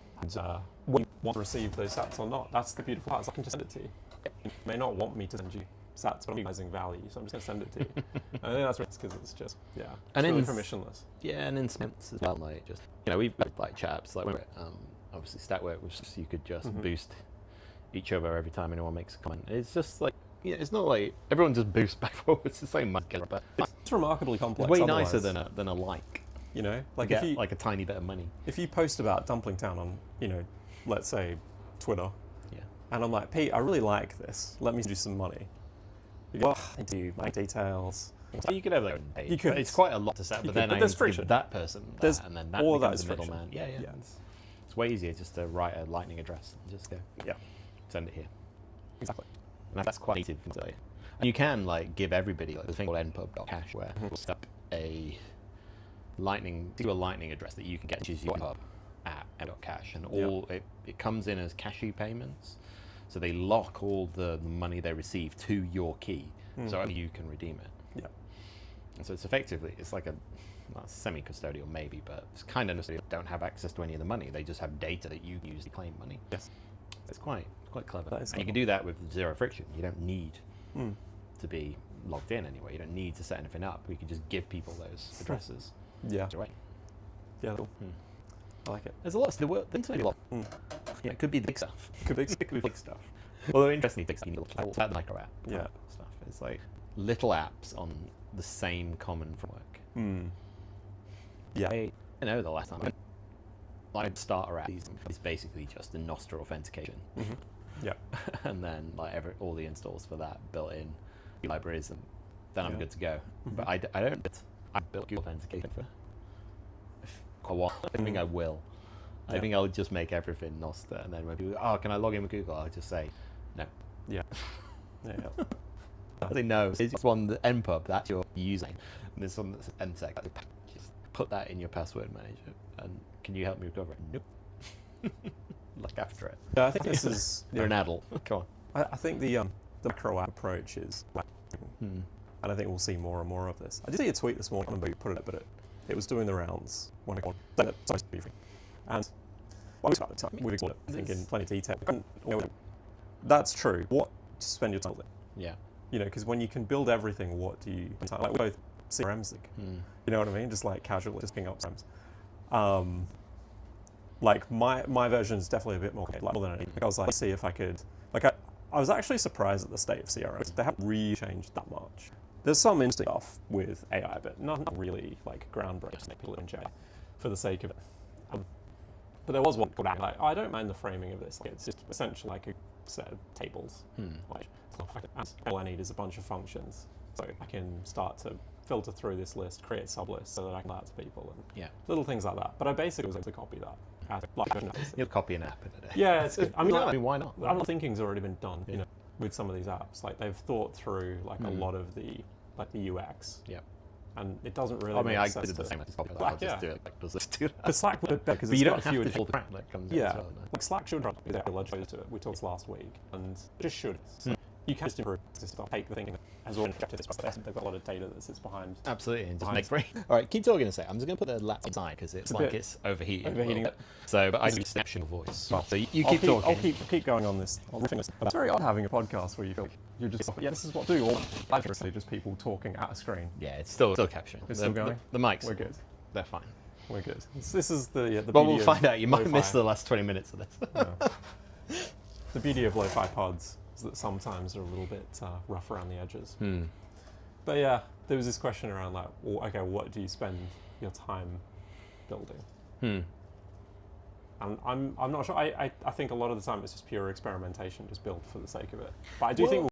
when you want to receive those sats or not. That's the beautiful part. I can just send it to you. You may not want me to send you sats, but I'm utilizing value, so I'm just going to send it to you. I think that's right, because it's just, it's really permissionless. Yeah, and in sense as well, like just, we've got like chaps, like obviously Statwork was just, you could just boost each other every time anyone makes a comment. It's just like, it's not like everyone just boosts back forward. It's the same money, but it's remarkably complex. It's way nicer than a like. Like if you like a tiny bit of money. If you post about Dumpling Town on, let's say Twitter, and I'm like, Pete, I really like this. Let me do some money. You go, I do my details. So you could have like you could. It's quite a lot to set, but then there's I friction. Give that person that, and then that all becomes that the middleman. Yeah. It's way easier just to write a lightning address and just go, send it here. Exactly. And that's quite easy to say. And you can like give everybody like the thing called npub.cache where we'll set up a lightning address that you can get, which is your npub at npub.cache, and all it comes in as cashew payments. So they lock all the money they receive to your key, so only you can redeem it. Yeah. And so it's effectively, it's like a semi-custodial maybe, but it's kind of don't have access to any of the money. They just have data that you use to claim money. Yes. It's quite clever. And you can do that with zero friction. You don't need to be logged in anyway. You don't need to set anything up. We can just give people those addresses. Yeah. Right. Yeah. Cool. I like it. There's a lot of the internet. Yeah, it could be the big stuff. It could be big stuff. Although interestingly, big stuff. About the micro app. Stuff. It's like little apps on the same common framework. Yeah. I know the last time my starter app is basically just a Nostr authentication. Yeah. And then like all the installs for that built in libraries, and then I'm good to go. But I built Google Authentication for quite a while. I think I will. I think I'll just make everything Nostr, and then when people go, can I log in with Google? I'll just say no. Yeah. Yeah. I say no. It's one the npub, that's your username, and there's one that's nsec. Just put that in your password manager, and can you help me recover it? Nope. Look after it. Yeah, I think this is. You're an adult. Come on. I think the macro app approach is, and I think we'll see more and more of this. I did see a tweet this morning, I don't remember who put it, but it was doing the rounds when I got it. And well, we've explored it, I think, in plenty of detail. That's true. What to spend your time on? Yeah. You know, because when you can build everything, what do you like? We both CRMs, you know what I mean? Just like casually, just picking up CRMs. Like my version is definitely a bit more complicated, more than anything. Like I was like, see if I could. Like I was actually surprised at the state of CRMs. They haven't really changed that much. There's some interesting stuff with AI, but not really like groundbreaking. People enjoy for the sake of it. But there was one called like, I don't mind the framing of this. Like, it's just essentially like a set of tables. Like, and all I need is a bunch of functions, so I can start to filter through this list, create sublists, so that I can add to people, and little things like that. But I basically was able to copy that. You'll copy an app in a day. Yeah, it's good. I mean, why not? I don't thinking's already been done. You know, with some of these apps, like they've thought through like a lot of the UX. Yeah. And it doesn't really. I mean, I sense did the same with Slack. Slack, I'll just do it. Like, does this do that? But Slack would be better because But it's you got don't a have few to hold the crap that comes in as well. No? Like Slack should run a ledger to it. We talked last week, and it just should. So you can just improve this stuff. Take the thing that has already injected this process. They've got a lot of data that sits behind. Absolutely, and just make free. All right, keep talking a sec. I'm just going to put the laptop aside because it's like it's overheating. So, but I do snapshot voice. Well, so you keep talking. I'll keep going on this. It's very odd having a podcast where you feel you're just this is what I do. All actually just people talking at a screen. Yeah, it's still capturing. It's still going. The mics. We're good. They're fine. We're good. This is the. But we'll find out. You might miss the last 20 minutes of this. The beauty of lo-fi pods is that sometimes they're a little bit rough around the edges. But yeah, there was this question around like, well, okay, what do you spend your time building? And I'm not sure. I think a lot of the time it's just pure experimentation, just built for the sake of it. But I do think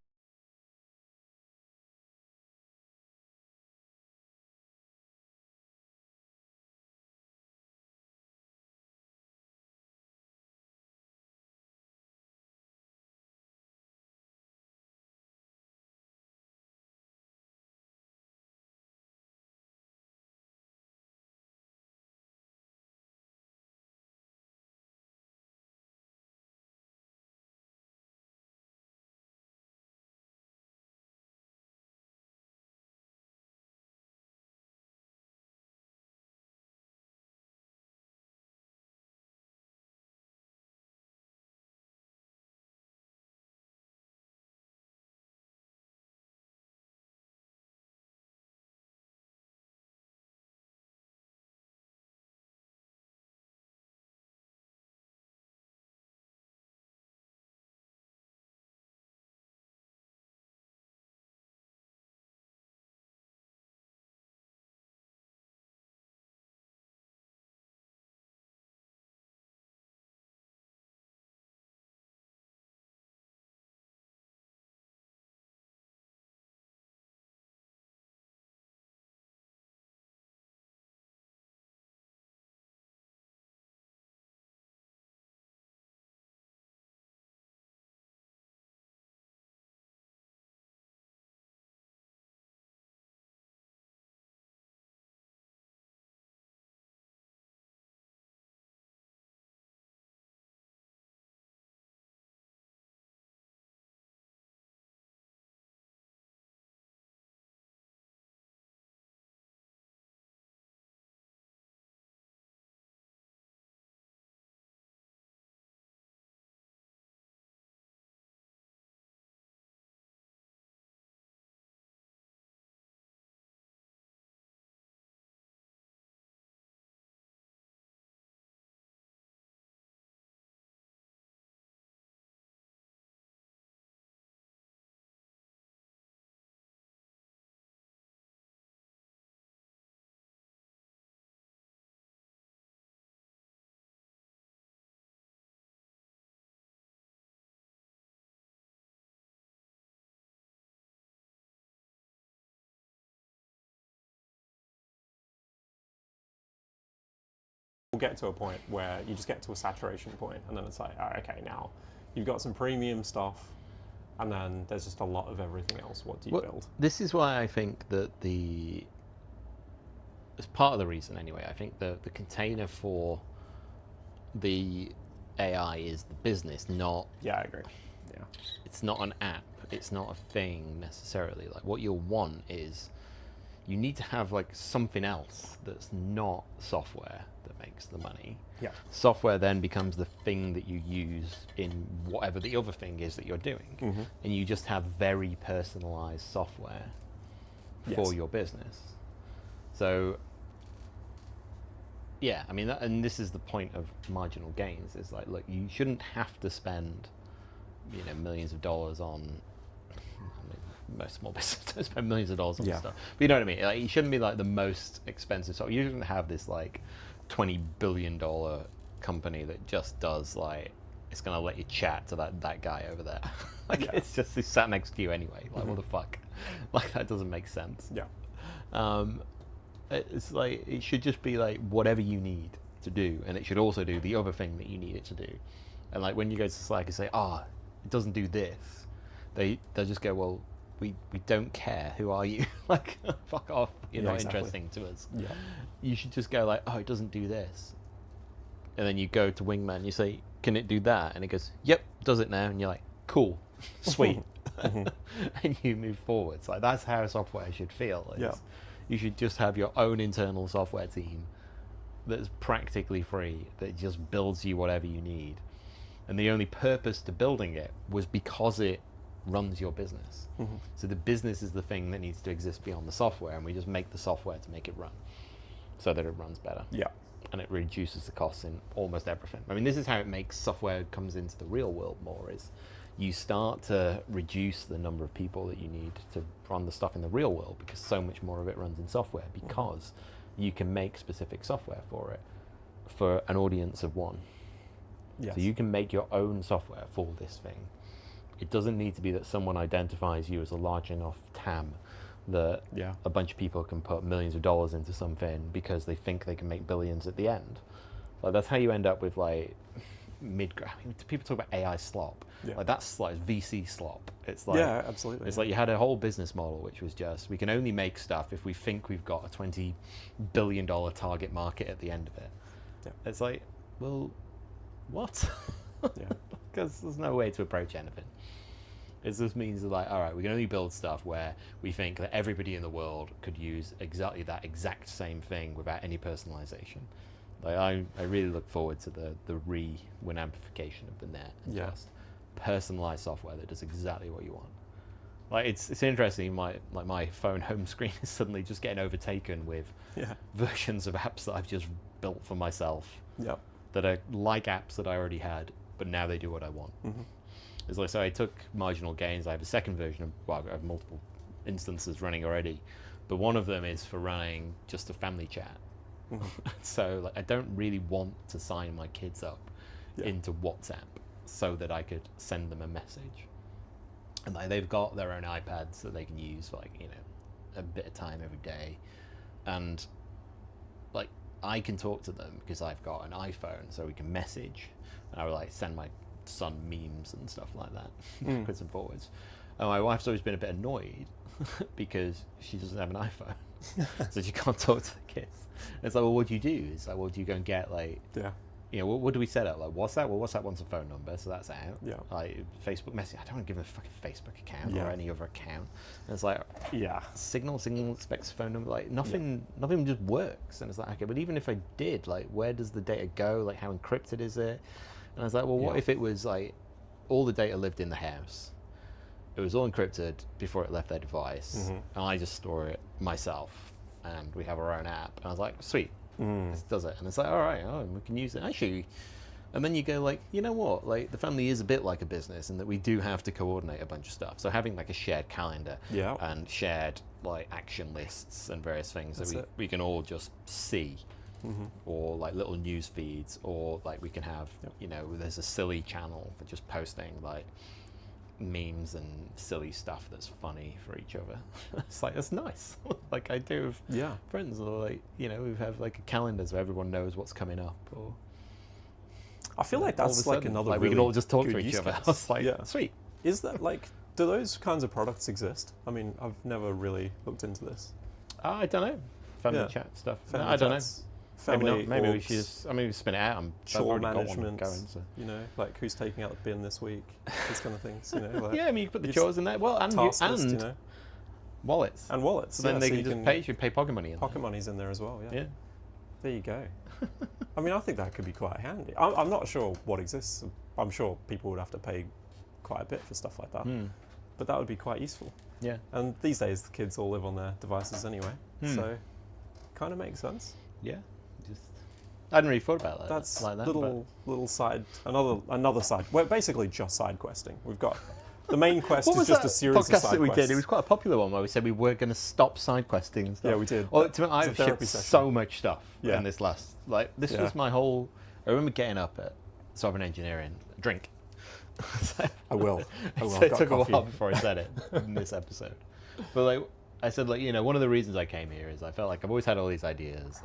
get to a point where you just get to a saturation point, and then it's like, oh, okay, now you've got some premium stuff, and then there's just a lot of everything else. What do you build? This is why I think that as part of the reason anyway, I think the container for the AI is the business, not... Yeah, I agree. Yeah. It's not an app. It's not a thing necessarily. Like, what you'll want is you need to have like something else that's not software that makes the money. Yeah. Software then becomes the thing that you use in whatever the other thing is that you're doing. And you just have very personalized software for your business. So, yeah, I mean, and this is the point of marginal gains. Is like, look, you shouldn't have to spend, millions of dollars on. Most small businesses don't spend millions of dollars on stuff, but you know what I mean. Like, you shouldn't be like the most expensive. So you shouldn't have this like $20 billion company that just does like it's gonna let you chat to that guy over there. It's just he's sat next to you anyway. Like what the fuck? Like that doesn't make sense. Yeah. It's like it should just be like whatever you need to do, and it should also do the other thing that you need it to do. And like when you go to Slack and say, it doesn't do this, they'll just go, well, we don't care. Who are you? Like, fuck off. You're not interesting to us. Yeah. You should just go like, it doesn't do this. And then you go to Wingman, you say, can it do that? And it goes, yep, does it now. And you're like, cool, sweet. And you move forward. So like, that's how software should feel. You should just have your own internal software team that's practically free, that just builds you whatever you need. And the only purpose to building it was because it runs your business. So the business is the thing that needs to exist beyond the software, and we just make the software to make it run so that it runs better. Yeah. And it reduces the costs in almost everything. I mean, this is how it makes software comes into the real world more, is you start to reduce the number of people that you need to run the stuff in the real world, because so much more of it runs in software, because you can make specific software for it for an audience of one. So you can make your own software for this thing. It doesn't need to be that someone identifies you as a large enough TAM that a bunch of people can put millions of dollars into something because they think they can make billions at the end. Like that's how you end up with like people talk about AI slop. Like that's like VC slop. It's like absolutely. It's like you had a whole business model which was just we can only make stuff if we think we've got a $20 billion target market at the end of it. It's like, well, what? Because there's no way to approach anything. It just means that like, all right, we can only build stuff where we think that everybody in the world could use exactly that exact same thing without any personalization. Like I really look forward to the re-win amplification of the net and just personalized software that does exactly what you want. Like it's interesting. My phone home screen is suddenly just getting overtaken with versions of apps that I've just built for myself. That are like apps that I already had, but now they do what I want. It's like, so I took marginal gains. I have a second version I have multiple instances running already, but one of them is for running just a family chat. So like, I don't really want to sign my kids up into WhatsApp so that I could send them a message. And like, they've got their own iPads that they can use for like, a bit of time every day. And like, I can talk to them because I've got an iPhone, so we can message. And I would like send my son memes and stuff like that, backwards and forwards. And my wife's always been a bit annoyed because she doesn't have an iPhone, so she can't talk to the kids. And it's like, well, what do you do? It's like, well, do you go and get like, what do we set up? Like WhatsApp? Well, WhatsApp wants a phone number, so that's out. Like Facebook Messenger, I don't want to give them a fucking Facebook account or any other account. And it's like, Signal expects a phone number. Like nothing just works. And it's like, okay, but even if I did, like, where does the data go? Like, how encrypted is it? And I was like, well, what if it was like all the data lived in the house? It was all encrypted before it left their device, and I just store it myself, and we have our own app. And I was like, sweet, this does it. And it's like, all right, we can use it. Actually, and then you go like, you know what? Like the family is a bit like a business in that we do have to coordinate a bunch of stuff. So having like a shared calendar and shared like action lists and various things that we can all just see. Or like little news feeds, or like we can have, there's a silly channel for just posting like memes and silly stuff that's funny for each other. It's like, that's nice. Like I do with friends, or like, you know, we have like a calendar so everyone knows what's coming up, or I feel like that's like another like really we can all just talk to good each use other. case. It's like, sweet. Is that like, do those kinds of products exist? I mean, I've never really looked into this. I don't know. Family chat stuff. Family I don't know. chats, Maybe family not. Maybe we orgs, should just, I mean, we spin it out. I've chore already got one management, going, so. you know, like who's taking out the bin this week, these kind of things, you know. Like Yeah, I mean, you can put the chores in there. Well, and task list, you know. wallets. And wallets. So then they so can just pay. You pay pocket money in Pocket money's in there as well, Yeah. There you go. I mean, I think that could be quite handy. I'm not sure what exists. I'm sure people would have to pay quite a bit for stuff like that. But that would be quite useful. Yeah. And these days, the kids all live on their devices anyway. So, kind of makes sense. Yeah. Just, I hadn't really thought about that. That's like that, little side, another side. We're basically just side questing. We've got the main quest what is was just that a series of podcast side that we quests. did? It was quite a popular one where we said we were going to stop side questing and stuff. Yeah, we did. Well, I've a therapy shipped session. so much stuff in this last. Like this Yeah. was my whole. I remember getting up at Sovereign Engineering, drink. I will. So I've it got took a coffee. while before I said it in this episode. But like I said, like, you know, one of the reasons I came here is I felt like I've always had all these ideas.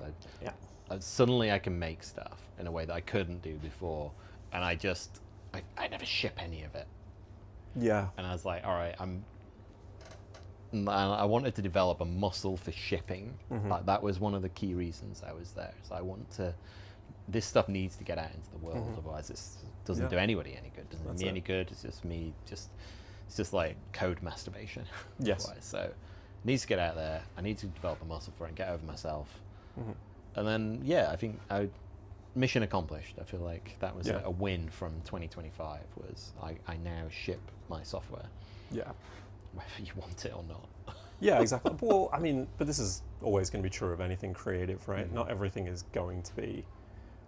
Suddenly I can make stuff in a way that I couldn't do before, and I never ship any of it. Yeah. And I was like, all right, I wanted to develop a muscle for shipping. Like, that was one of the key reasons I was there. So I want to. This stuff needs to get out into the world, otherwise it doesn't do anybody any good. Doesn't do me any good. It's just me. It's just like code masturbation. Yes. So it needs to get out there. I need to develop a muscle for it and get over myself. And then I think mission accomplished. I feel like that was a win from 2025. Was I now ship my software. Yeah. Whether you want it or not. Yeah, exactly. Well, I mean, but this is always going to be true of anything creative, right? Not everything is going to be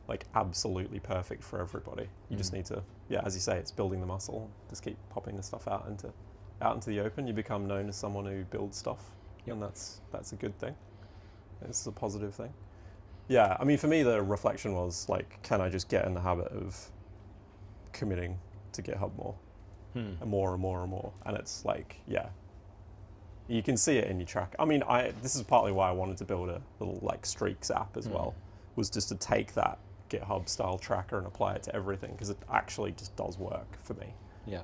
like absolutely perfect for everybody. You just need to, as you say, it's building the muscle. Just keep popping the stuff out into the open. You become known as someone who builds stuff, and that's a good thing. It's a positive thing. Yeah, I mean, for me, the reflection was like, can I just get in the habit of committing to GitHub more, and more and more and more? And it's like, you can see it in your track. I mean, this is partly why I wanted to build a little like streaks app as well, was just to take that GitHub style tracker and apply it to everything, because it actually just does work for me. Yeah.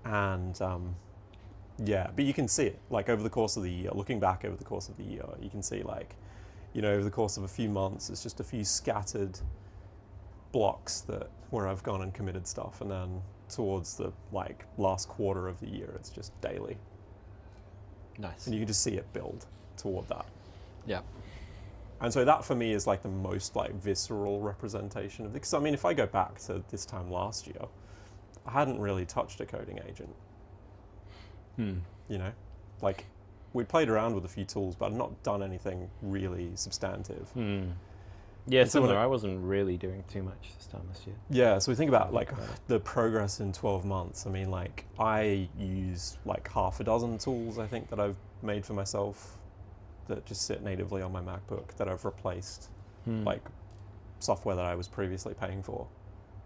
And but you can see it like over the course of the year. Looking back over the course of the year, you can see like, you know, over the course of a few months, it's just a few scattered blocks where I've gone and committed stuff, and then towards the like last quarter of the year, it's just daily. Nice. And you can just see it build toward that. Yeah. And so that for me is like the most like visceral representation of it. Because I mean, if I go back to this time last year, I hadn't really touched a coding agent. You know, like we played around with a few tools, but I'd not done anything really substantive. Yeah, similar. I wasn't really doing too much this time this year. Yeah, so we think about like the progress in 12 months. I mean, like I use like half a dozen tools, I think, that I've made for myself that just sit natively on my MacBook, that I've replaced like software that I was previously paying for.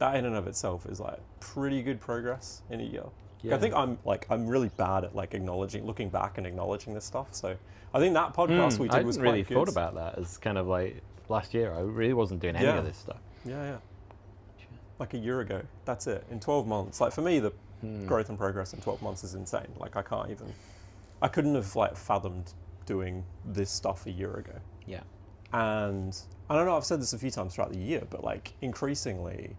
That in and of itself is like pretty good progress in a year. Yeah. I think I'm really bad at like looking back and acknowledging this stuff. So I think that podcast we did was quite good. I hadn't really thought about that as kind of like last year. I really wasn't doing any of this stuff. Yeah. Like a year ago. That's it. In 12 months. Like for me, the growth and progress in 12 months is insane. Like I couldn't have like fathomed doing this stuff a year ago. Yeah. And I don't know, I've said this a few times throughout the year, but like increasingly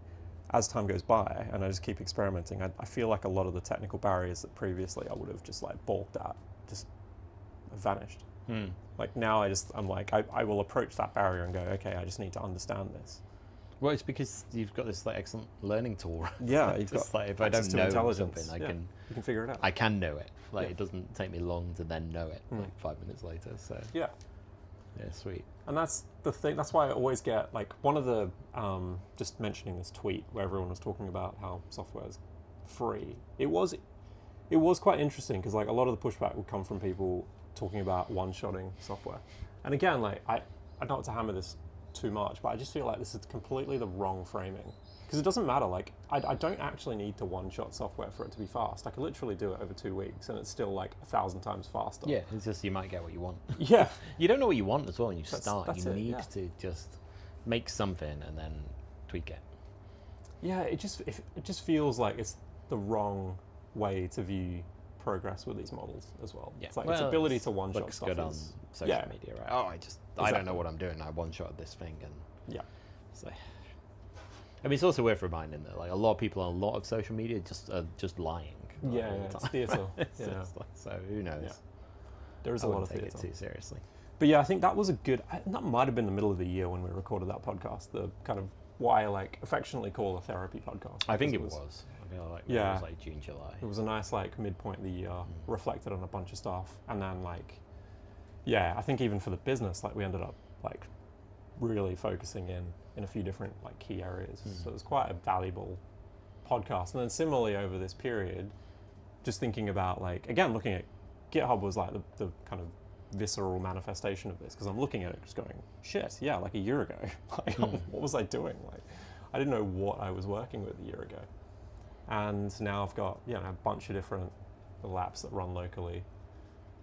as time goes by and I just keep experimenting, I feel like a lot of the technical barriers that previously I would have just like balked at just vanished. Like now I'm like, I will approach that barrier and go, okay, I just need to understand this. Well, it's because you've got this like excellent learning tool. Yeah, you've got like if I don't know something, you can figure it out. I can know it. Like it doesn't take me long to then know it. Like 5 minutes later. So yeah, sweet. And that's the thing. That's why I always get like one of the just mentioning this tweet where everyone was talking about how software is free. It was quite interesting because like a lot of the pushback would come from people talking about one-shotting software. And again, like I don't want to hammer this too much, but I just feel like this is completely the wrong framing. Because it doesn't matter, like, I don't actually need to one-shot software for it to be fast. I can literally do it over 2 weeks, and it's still, like, 1,000 times faster. Yeah, it's just you might get what you want. Yeah. You don't know what you want as well when you start. That's You it, need yeah. to just make something and then tweak it. Yeah, it just feels like it's the wrong way to view progress with these models as well. Yeah. It's like Well, its ability to one-shot looks stuff good on is... social yeah. media, right? Oh, I don't know what I'm doing. I one-shot this thing, and Yeah. it's like, I mean, it's also worth reminding that like a lot of people on a lot of social media are just lying. Like, Yeah, all the it's time. theatre. It's Yeah. just like, so who knows? Yeah. There is I a lot wouldn't of take theatre. it too seriously. But yeah, I think that was a good... That might have been the middle of the year when we recorded that podcast, the kind of what I like affectionately call a therapy podcast. I think it because was. I feel like Yeah. it was like June, July. It was a nice like midpoint of the year, reflected on a bunch of stuff, and then like, yeah, I think even for the business, like we ended up like really focusing in a few different like key areas. So it was quite a valuable podcast. And then similarly over this period, just thinking about like, again, looking at GitHub was like the kind of visceral manifestation of this, because I'm looking at it just going, shit, yeah, like a year ago. Like, what was I doing? Like, I didn't know what I was working with a year ago. And now I've got, you know, a bunch of different little apps that run locally.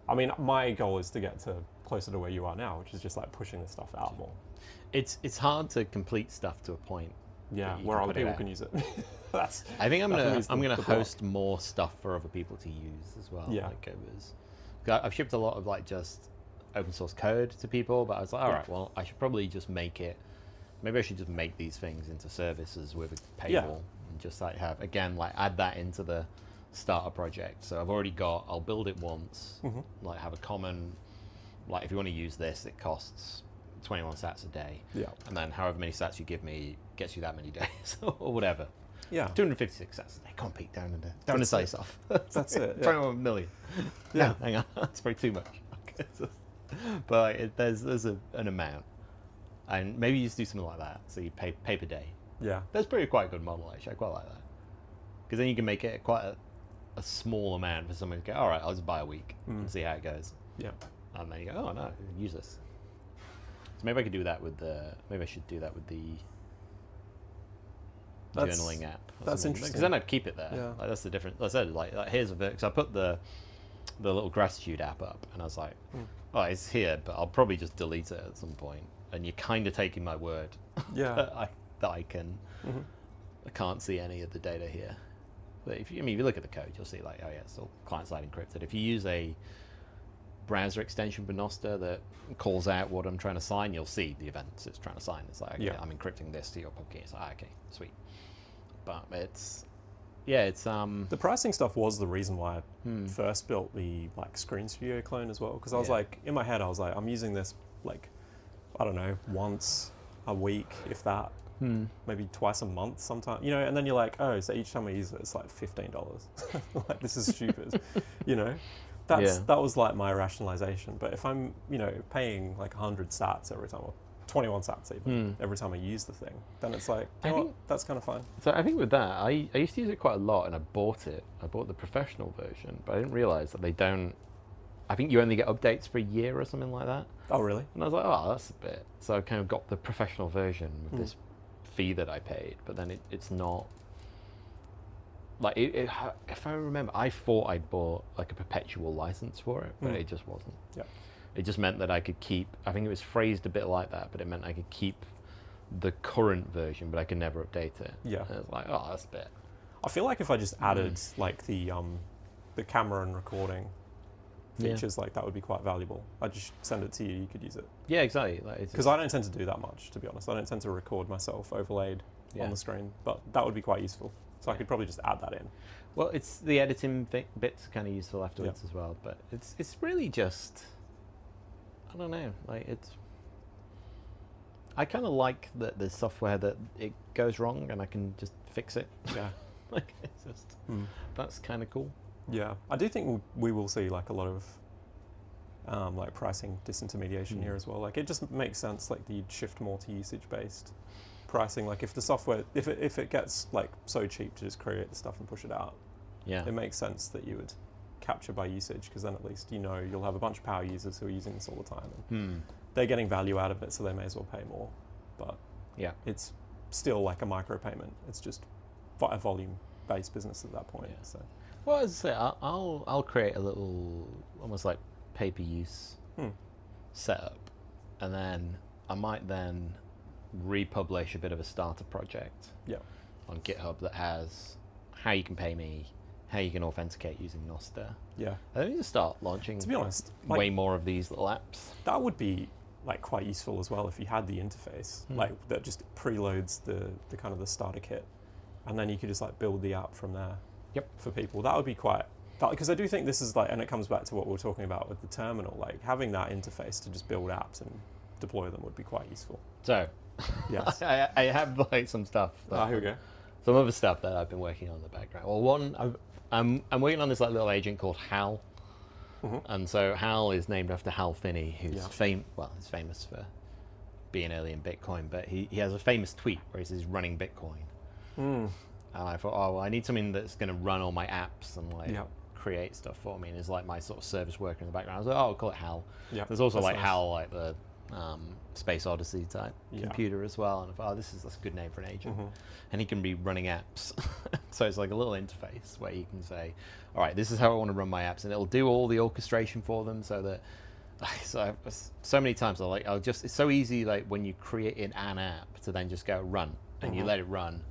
I mean, my goal is to get to closer to where you are now, which is just like pushing this stuff out more. It's hard to complete stuff to a point. Yeah, that you where can other put it people out. can use it. That's. I think I'm that for me gonna is I'm the gonna block. host more stuff for other people to use as well. Yeah. Like I've shipped a lot of like just open source code to people, but I was like, all right, well, I should probably just make it. Maybe I should just make these things into services with a paywall and just like have again like add that into the starter project. So I've already got. I'll build it once. Like have a common. Like if you want to use this, it costs 21 sats a day. Yeah. And then however many sats you give me gets you that many days or whatever. Yeah. 256 sats a day. Can't peak down in the size off. That's it. Yeah. 21 million. Yeah. No, hang on. That's probably too much. But like, there's an amount. And maybe you just do something like that. So you pay per day. Yeah. That's pretty quite a good model, actually. I quite like that. Because then you can make it quite a small amount for someone to go, all right, I'll just buy a week and see how it goes. Yeah. And then you go, oh no, use this. So maybe I could do that with maybe I should do that with the journaling app. That's interesting. Because then I'd keep it there. Yeah. Like, that's the difference. Like I said, like here's a bit, because I put the little gratitude app up, and I was like, oh, it's here, but I'll probably just delete it at some point. And you're kind of taking my word Yeah. that I can. I can't see any of the data here. But if you look at the code, you'll see like, oh yeah, it's all client-side encrypted. If you use a browser extension for Nostr that calls out what I'm trying to sign, you'll see the events it's trying to sign. It's like, okay, I'm encrypting this to your public key. It's like, okay, sweet. But it's The pricing stuff was the reason why I first built the like Screen Studio clone as well, because I was like, in my head, I was like, I'm using this like, I don't know, once a week, if that, maybe twice a month sometimes, you know, and then you're like, oh, so each time I use it, it's like $15. Like, this is stupid, you know? That was like my rationalization. But if I'm, you know, paying like 100 sats every time, or 21 sats even, every time I use the thing, then it's like, you know what? That's kind of fine. So I think with that, I used to use it quite a lot, and I bought it. I bought the professional version, but I didn't realize that they don't. I think you only get updates for a year or something like that. Oh, really? And I was like, oh, that's a bit. So I kind of got the professional version with this fee that I paid, but then it's not. Like, if I remember, I thought I'd bought like a perpetual license for it, but it just wasn't. Yeah. It just meant that I could keep, I think it was phrased a bit like that, but it meant I could keep the current version, but I could never update it. Yeah. And it's like, oh, that's a bit. I feel like if I just added like the camera and recording features, like that would be quite valuable. I'd just send it to you, you could use it. Yeah, exactly. Because I don't tend to do that much, to be honest. I don't tend to record myself overlaid on the screen, but that would be quite useful. So I could probably just add that in. Well, it's the editing bits kind of useful afterwards as well, but it's really just, I don't know, like I kind of like that there's software that it goes wrong and I can just fix it. Yeah. Like it's just, that's kind of cool. Yeah, I do think we will see like a lot of like pricing disintermediation here as well. Like it just makes sense, like you'd shift more to usage-based pricing. Like if the software, if it gets like so cheap to just create the stuff and push it out, it makes sense that you would capture by usage, because then at least you know you'll have a bunch of power users who are using this all the time and they're getting value out of it, so they may as well pay more. But it's still like a micropayment. It's just a volume-based business at that point. Yeah. So. Well, as I say, I'll create a little, almost like pay-per-use setup, and then I might then republish a bit of a starter project on GitHub that has how you can pay me, how you can authenticate using Nostr. Yeah. I think you start launching, to be honest, way more of these little apps. That would be like quite useful as well if you had the interface, like that just preloads the kind of the starter kit, and then you could just like build the app from there. Yep. For people, that would be quite, because I do think this is like, and it comes back to what we were talking about with the terminal, like having that interface to just build apps and deploy them would be quite useful. So, yes, I have like some stuff. Here we go. Some other stuff that I've been working on in the background. Well, one, I'm working on this like little agent called Hal, and so Hal is named after Hal Finney, who's he's famous for being early in Bitcoin, but he has a famous tweet where he says running Bitcoin. And I thought, oh, well, I need something that's going to run all my apps and like create stuff for me. And it's like my sort of service worker in the background. I was like, oh, I'll call it Hal. There's also like nice. Hal, like the Space Odyssey type computer as well. And I thought, oh, that's a good name for an agent. And he can be running apps. So it's like a little interface where you can say, all right, this is how I want to run my apps. And it'll do all the orchestration for them so that, so many times it's so easy, like when you create an app to then just go run and you let it run.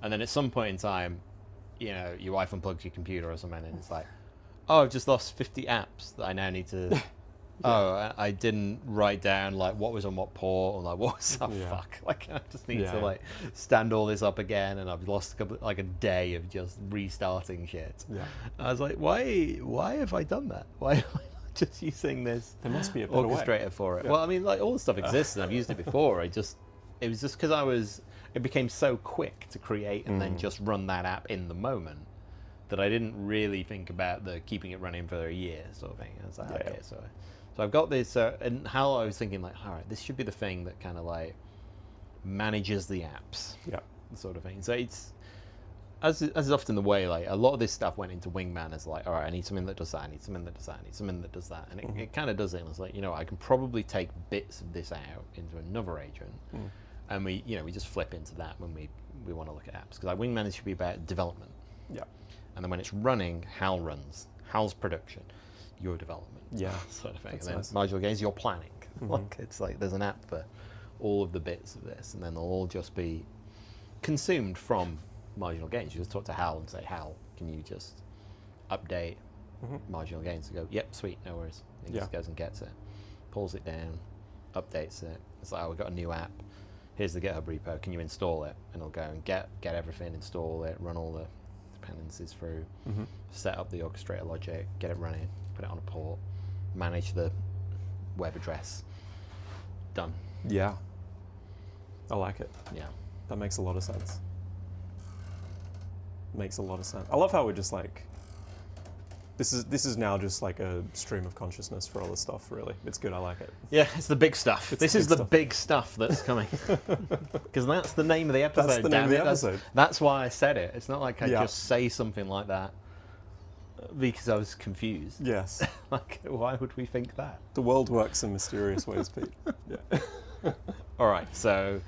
And then at some point in time, your wife unplugs your computer or something, and it's like, oh, I've just lost 50 apps that I now need to. I didn't write down like what was on what port, or like what was fuck. Like I just need to like stand all this up again, and I've lost a day of just restarting shit. I was like, why have I done that? Why am I not just using this? There must be a better orchestrator way. For it. Well, I mean, like all the stuff exists, and I've used it before. It was just because it became so quick to create and then just run that app in the moment that I didn't really think about the keeping it running for a year sort of thing. I was like, okay, so I've got this, and how I was thinking like, all right, this should be the thing that kind of like manages the apps, sort of thing. So it's as is often the way, like a lot of this stuff went into Wingman as like, all right, I need something that does that, I need something that does that, I need something that does that, and it kind of does it. And I was like, I can probably take bits of this out into another agent. And we just flip into that when we want to look at apps. Because like Wingman should be about development. And then when it's running, Hal runs. Hal's production, your development. Sort of thing. And then nice. Marginal gains, you're planning. Like it's like there's an app for all of the bits of this, and then they'll all just be consumed from Marginal gains. You just talk to Hal and say, Hal, can you just update Marginal gains? To go, yep, sweet, no worries. He just goes and gets it, pulls it down, updates it. It's like, oh, we've got a new app. Here's the GitHub repo, can you install it? And it'll go and get everything, install it, run all the dependencies through, set up the orchestrator logic, get it running, put it on a port, manage the web address. Done. Yeah. I like it. Yeah. That makes a lot of sense. Makes a lot of sense. I love how we're just like, this is now just like a stream of consciousness for all this stuff, really. It's good, I like it. Yeah, it's the big stuff. This is the big stuff that's coming. Because that's the name of the episode. That's the name of the episode. That's why I said it. It's not like I just say something like that because I was confused. Yes. Like, why would we think that? The world works in mysterious ways, Pete. All right, so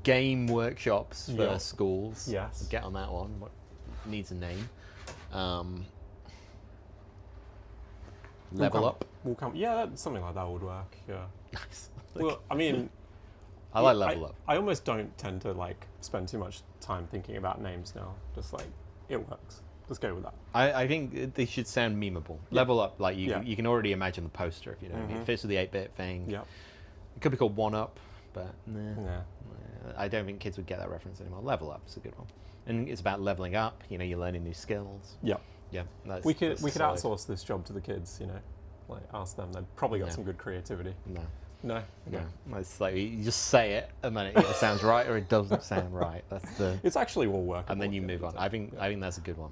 game workshops for schools. Yes. Get on that one. What needs a name? Level up. Yeah, something like that would work. Yeah. Nice. Well, I mean, I like level up. I almost don't tend to like spend too much time thinking about names now. Just like it works. Let's go with that. I think they should sound memeable. Level up, like you can already imagine the poster if you know what I mean. It fits with the 8-bit thing. Yeah. It could be called One Up, but I don't think kids would get that reference anymore. Level up is a good one, and it's about leveling up. You're learning new skills. Yeah. Yeah, we could outsource this job to the kids, like ask them. They've probably got some good creativity. No. It's like you just say it, and then it either sounds right or it doesn't sound right. It's actually all work. And then you move on. I think that's a good one.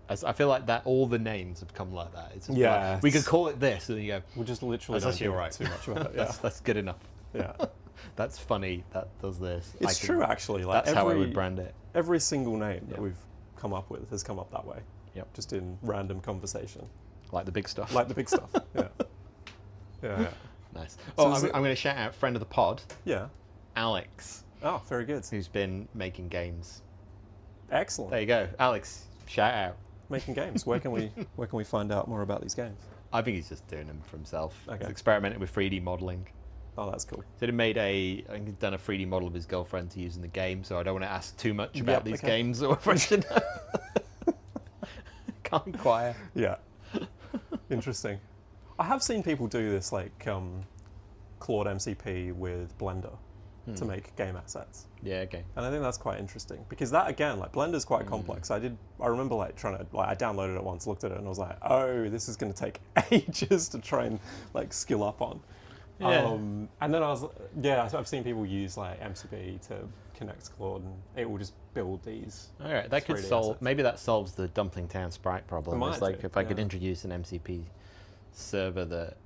I feel like that all the names have come like that. It's just like, we could call it this, and then you go. We'll just literally that's don't right. too much about it. That's good enough. Yeah. That's funny. That does this. It's true, actually. Like that's how I would brand it. Every single name that we've come up with has come up that way. Yep. Just in random conversation. Like the big stuff. Yeah. Nice. So I'm going to shout out friend of the pod. Yeah. Alex. Oh, very good. who's been making games. Excellent. There you go, Alex. Shout out. Making games. Where can we find out more about these games? I think he's just doing them for himself. Okay. He's experimenting with 3D modeling. Oh, that's cool. So he made I think he's done a 3D model of his girlfriend to use in the game, so I don't want to ask too much about these games or if I should can't inquire. Yeah. Interesting. I have seen people do this, like Claude MCP with Blender to make game assets. Yeah, okay. And I think that's quite interesting because that, again, like Blender's quite complex. I remember like I downloaded it once, looked at it, and I was like, oh, this is going to take ages to try and like skill up on. Yeah. And then I've seen people use like MCP to connect to Claude, and it will just build these. All right, that could 3D solve. assets. Maybe that solves the Dumpling Town sprite problem. It It's might like do, if I could yeah. introduce an MCP server that.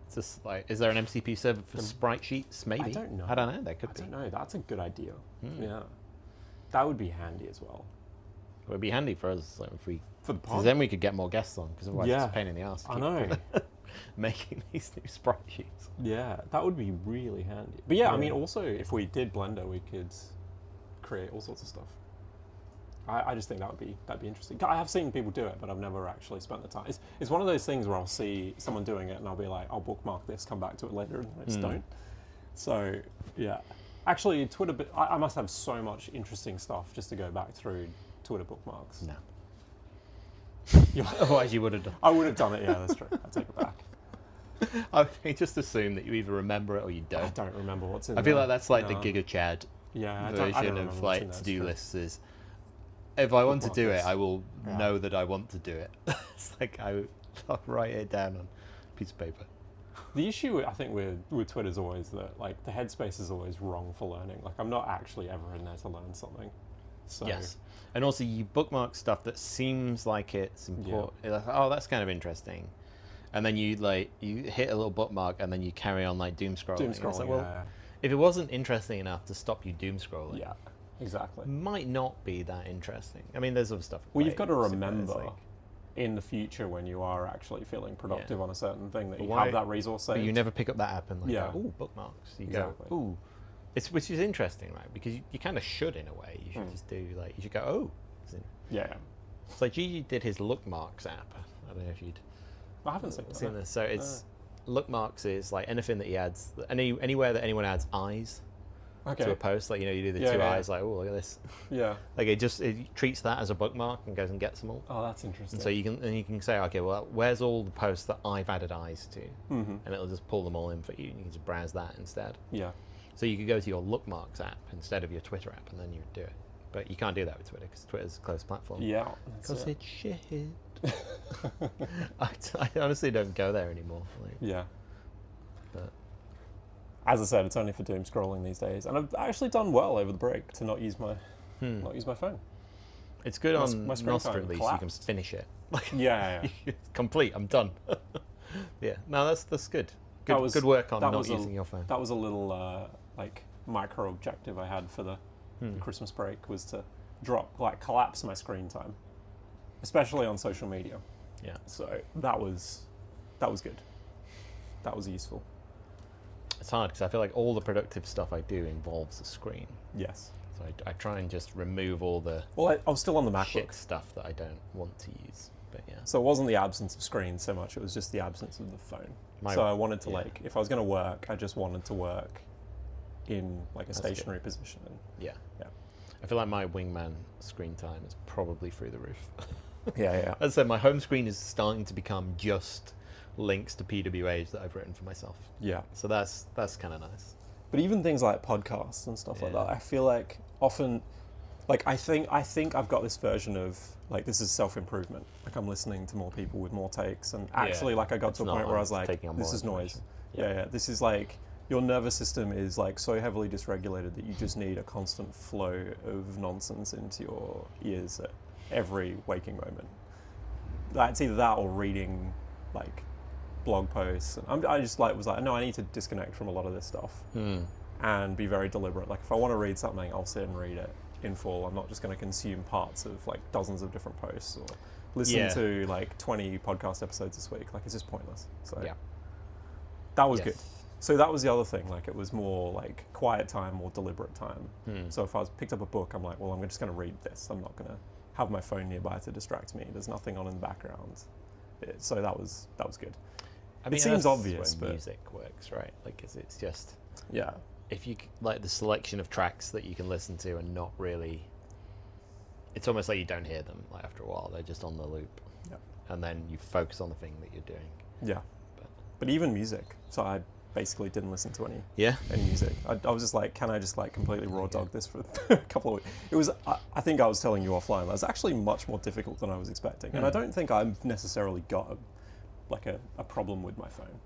It's just like, is there an MCP server for sprite sheets? Maybe. I don't know. I don't know. There could I be. don't know. That's a good idea. Yeah, that would be handy as well It would be handy for us like, if we. for the Because pod. then we could get more guests on. Because otherwise, it's Yeah. a pain in the ass. To I keep know. making these new sprite sheets. Yeah, that would be really handy. But yeah, I mean, also if we did Blender, we could create all sorts of stuff. I just think that'd be interesting. I have seen people do it, but I've never actually spent the time. It's one of those things where I'll see someone doing it and I'll be like, I'll bookmark this, come back to it later, and I just don't. So yeah, actually, Twitter. I must have so much interesting stuff just to go back through Twitter bookmarks. No. Yeah. Otherwise, you would have done. I would have done it. Yeah, that's true. I take it back. I just assume that you either remember it or you I don't. don't remember what's in I feel there. like that's like No. the Giga Chad Yeah, I version don't of remember like what's in to-do there, lists is if I want to Bookmark do it, list. I will Yeah. know that I want to do it. It's like I'll write it down on a piece of paper. The issue, I think, with Twitter is always that, like, the headspace is always wrong for learning. Like, I'm not actually ever in there to learn something. So, Yes. And also you bookmark stuff that seems like it's important. Like, oh, that's kind of interesting. And then you hit a little bookmark and then you carry on like doom scrolling. doom It's scrolling, like, well, yeah. if it wasn't interesting enough to stop you doom scrolling, Yeah, exactly. might not be that interesting. I mean, there's other stuff. Well, you've got to but it's remember like- in the future when you are actually feeling productive on a certain thing that you why- have that resource saved. But you never pick up that app and like, Yeah. ooh, bookmarks. You Exactly. go, ooh. Which is interesting, right? Because you kind of should in a way. You should just do like, you should go, oh. Yeah. It's like Gigi did his Lookmarks app. I don't know if you'd I haven't seen seen that. this. So it's Lookmarks is like anything that he adds, anywhere that anyone adds eyes Okay. to a post. Like, you know, you do the Yeah, two yeah. eyes, like, oh, look at this. Yeah. Like it treats that as a bookmark and goes and gets them all. Oh, that's interesting. And so you can say, okay, well, where's all the posts that I've added eyes to? Mhm. And it'll just pull them all in for you, and you can just browse that instead. Yeah. So you could go to your Lookmarks app instead of your Twitter app, and then you would do it. But you can't do that with Twitter because Twitter's a closed platform. Yeah. Because it's shit. I honestly don't go there anymore. Like, Yeah. but As I said, it's only for doom scrolling these days, and I've actually done well over the break to not use my phone. it's good on my screen Nostr time at least. You can collapsed. finish it. Like, Yeah. it's complete. I'm done. Yeah. No, that's good. That was- Good work on that not was using your phone. That was a little like micro objective I had for the Christmas break, was to collapse my screen time, especially on social media. Yeah. So that was good. That was useful. It's hard because I feel like all the productive stuff I do involves a screen. Yes. So I try and just remove all the Well, I was still on the MacBook, shit stuff that I don't want to use. But yeah. so it wasn't the absence of screen so much; it was just the absence of the phone. So I wanted to if I was going to work, I just wanted to work in like a stationary position. And, Yeah. Yeah. I feel like my Wingman screen time is probably through the roof. yeah. As I said, my home screen is starting to become just links to PWAs that I've written for myself. Yeah. So that's kind of nice. But even things like podcasts and stuff like Yeah. that, I feel like often, like I think I've got this version of like this is self-improvement. Like I'm listening to more people with more takes, and actually like I got It's to a not, point where I was I'm like, taking on this more is noise. information. Yeah. This is like your nervous system is like so heavily dysregulated that you just need a constant flow of nonsense into your ears at every waking moment. That's either that or reading like blog posts. And I just was like, no, I need to disconnect from a lot of this stuff and be very deliberate. Like if I want to read something, I'll sit and read it in full. I'm not just going to consume parts of like dozens of different posts or listen to like 20 podcast episodes this week. Like it's just pointless. So Yeah. that was good. So that was the other thing. Like, it was more like quiet time, more deliberate time. So if I picked up a book, I'm like, well, I'm just going to read this. I'm not going to have my phone nearby to distract me. There's nothing on in the background. So that was good. I mean, it seems that's obvious, where but music works, right? Like, 'cause it's just yeah, if you like the selection of tracks that you can listen to and not really. It's almost like you don't hear them. Like after a while, they're just on the loop, and then you focus on the thing that you're doing. Yeah, but even music. So I basically didn't listen to any music. I was just like, can I just like completely raw dog this for a couple of weeks? It was. I think I was telling you offline. It was actually much more difficult than I was expecting, and I don't think I've necessarily got a problem with my phone.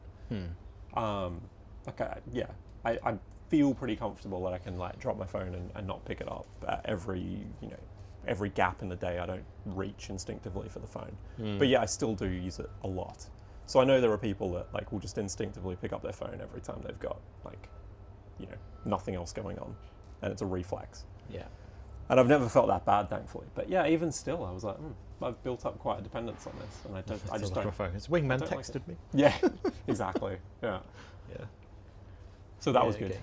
I feel pretty comfortable that I can like drop my phone and not pick it up at every gap in the day. I don't reach instinctively for the phone. But yeah, I still do use it a lot. So I know there are people that like will just instinctively pick up their phone every time they've got like, nothing else going on, and it's a reflex. Yeah. And I've never felt that bad, thankfully. But yeah, even still, I was like, I've built up quite a dependence on this, and I just don't. It's Wingman texted me. Yeah, exactly. Yeah. Yeah. So that was good. Okay.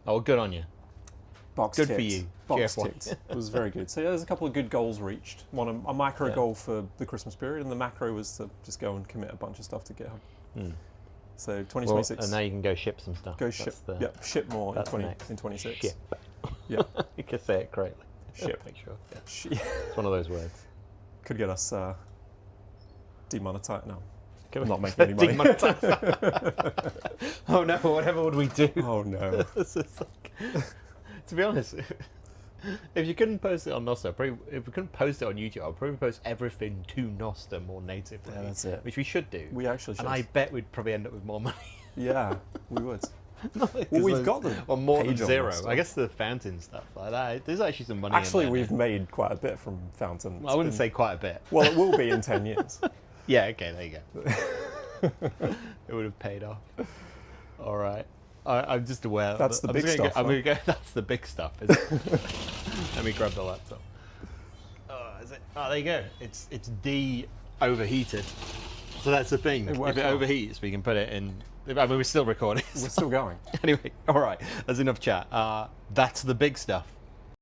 Oh, good on you. Box Good ticked. for you. Box ticked. It was very good. So yeah, there's a couple of good goals reached. One, a micro goal for the Christmas period, and the macro was to just go and commit a bunch of stuff to GitHub. So 2026. Well, and now you can go ship some stuff. Ship more in 26. Ship. Yeah. You can say it correctly. Ship. Make sure. Yeah. It's one of those words. Could get us demonetized. No. I'm not making any money. Oh no, whatever would we do? Oh no. This is like, to be honest, if you couldn't post it on Nostr, if we couldn't post it on YouTube, I'd probably post everything to Nostr more natively. Yeah, that's it. Which we should do. We actually should. And I bet we'd probably end up with more money. Yeah, we would. Well, we've got them. Or more than page on zero. Nostr. I guess the fountain stuff like that. There's actually some money Actually, in there we've made quite a bit from Fountain. Well, I wouldn't say quite a bit. Well, it will be in 10 years. Yeah, okay, there you go. It would have paid off. All right. I'm just aware. That's the big stuff. I'm going to go, that's the big stuff, isn't it? Let me grab the laptop. Is it? Oh, there you go. It's de-overheated. So that's the thing. If it overheats, we can put it in. I mean, we're still recording. We're still going. Anyway, all right. That's enough chat. That's the big stuff.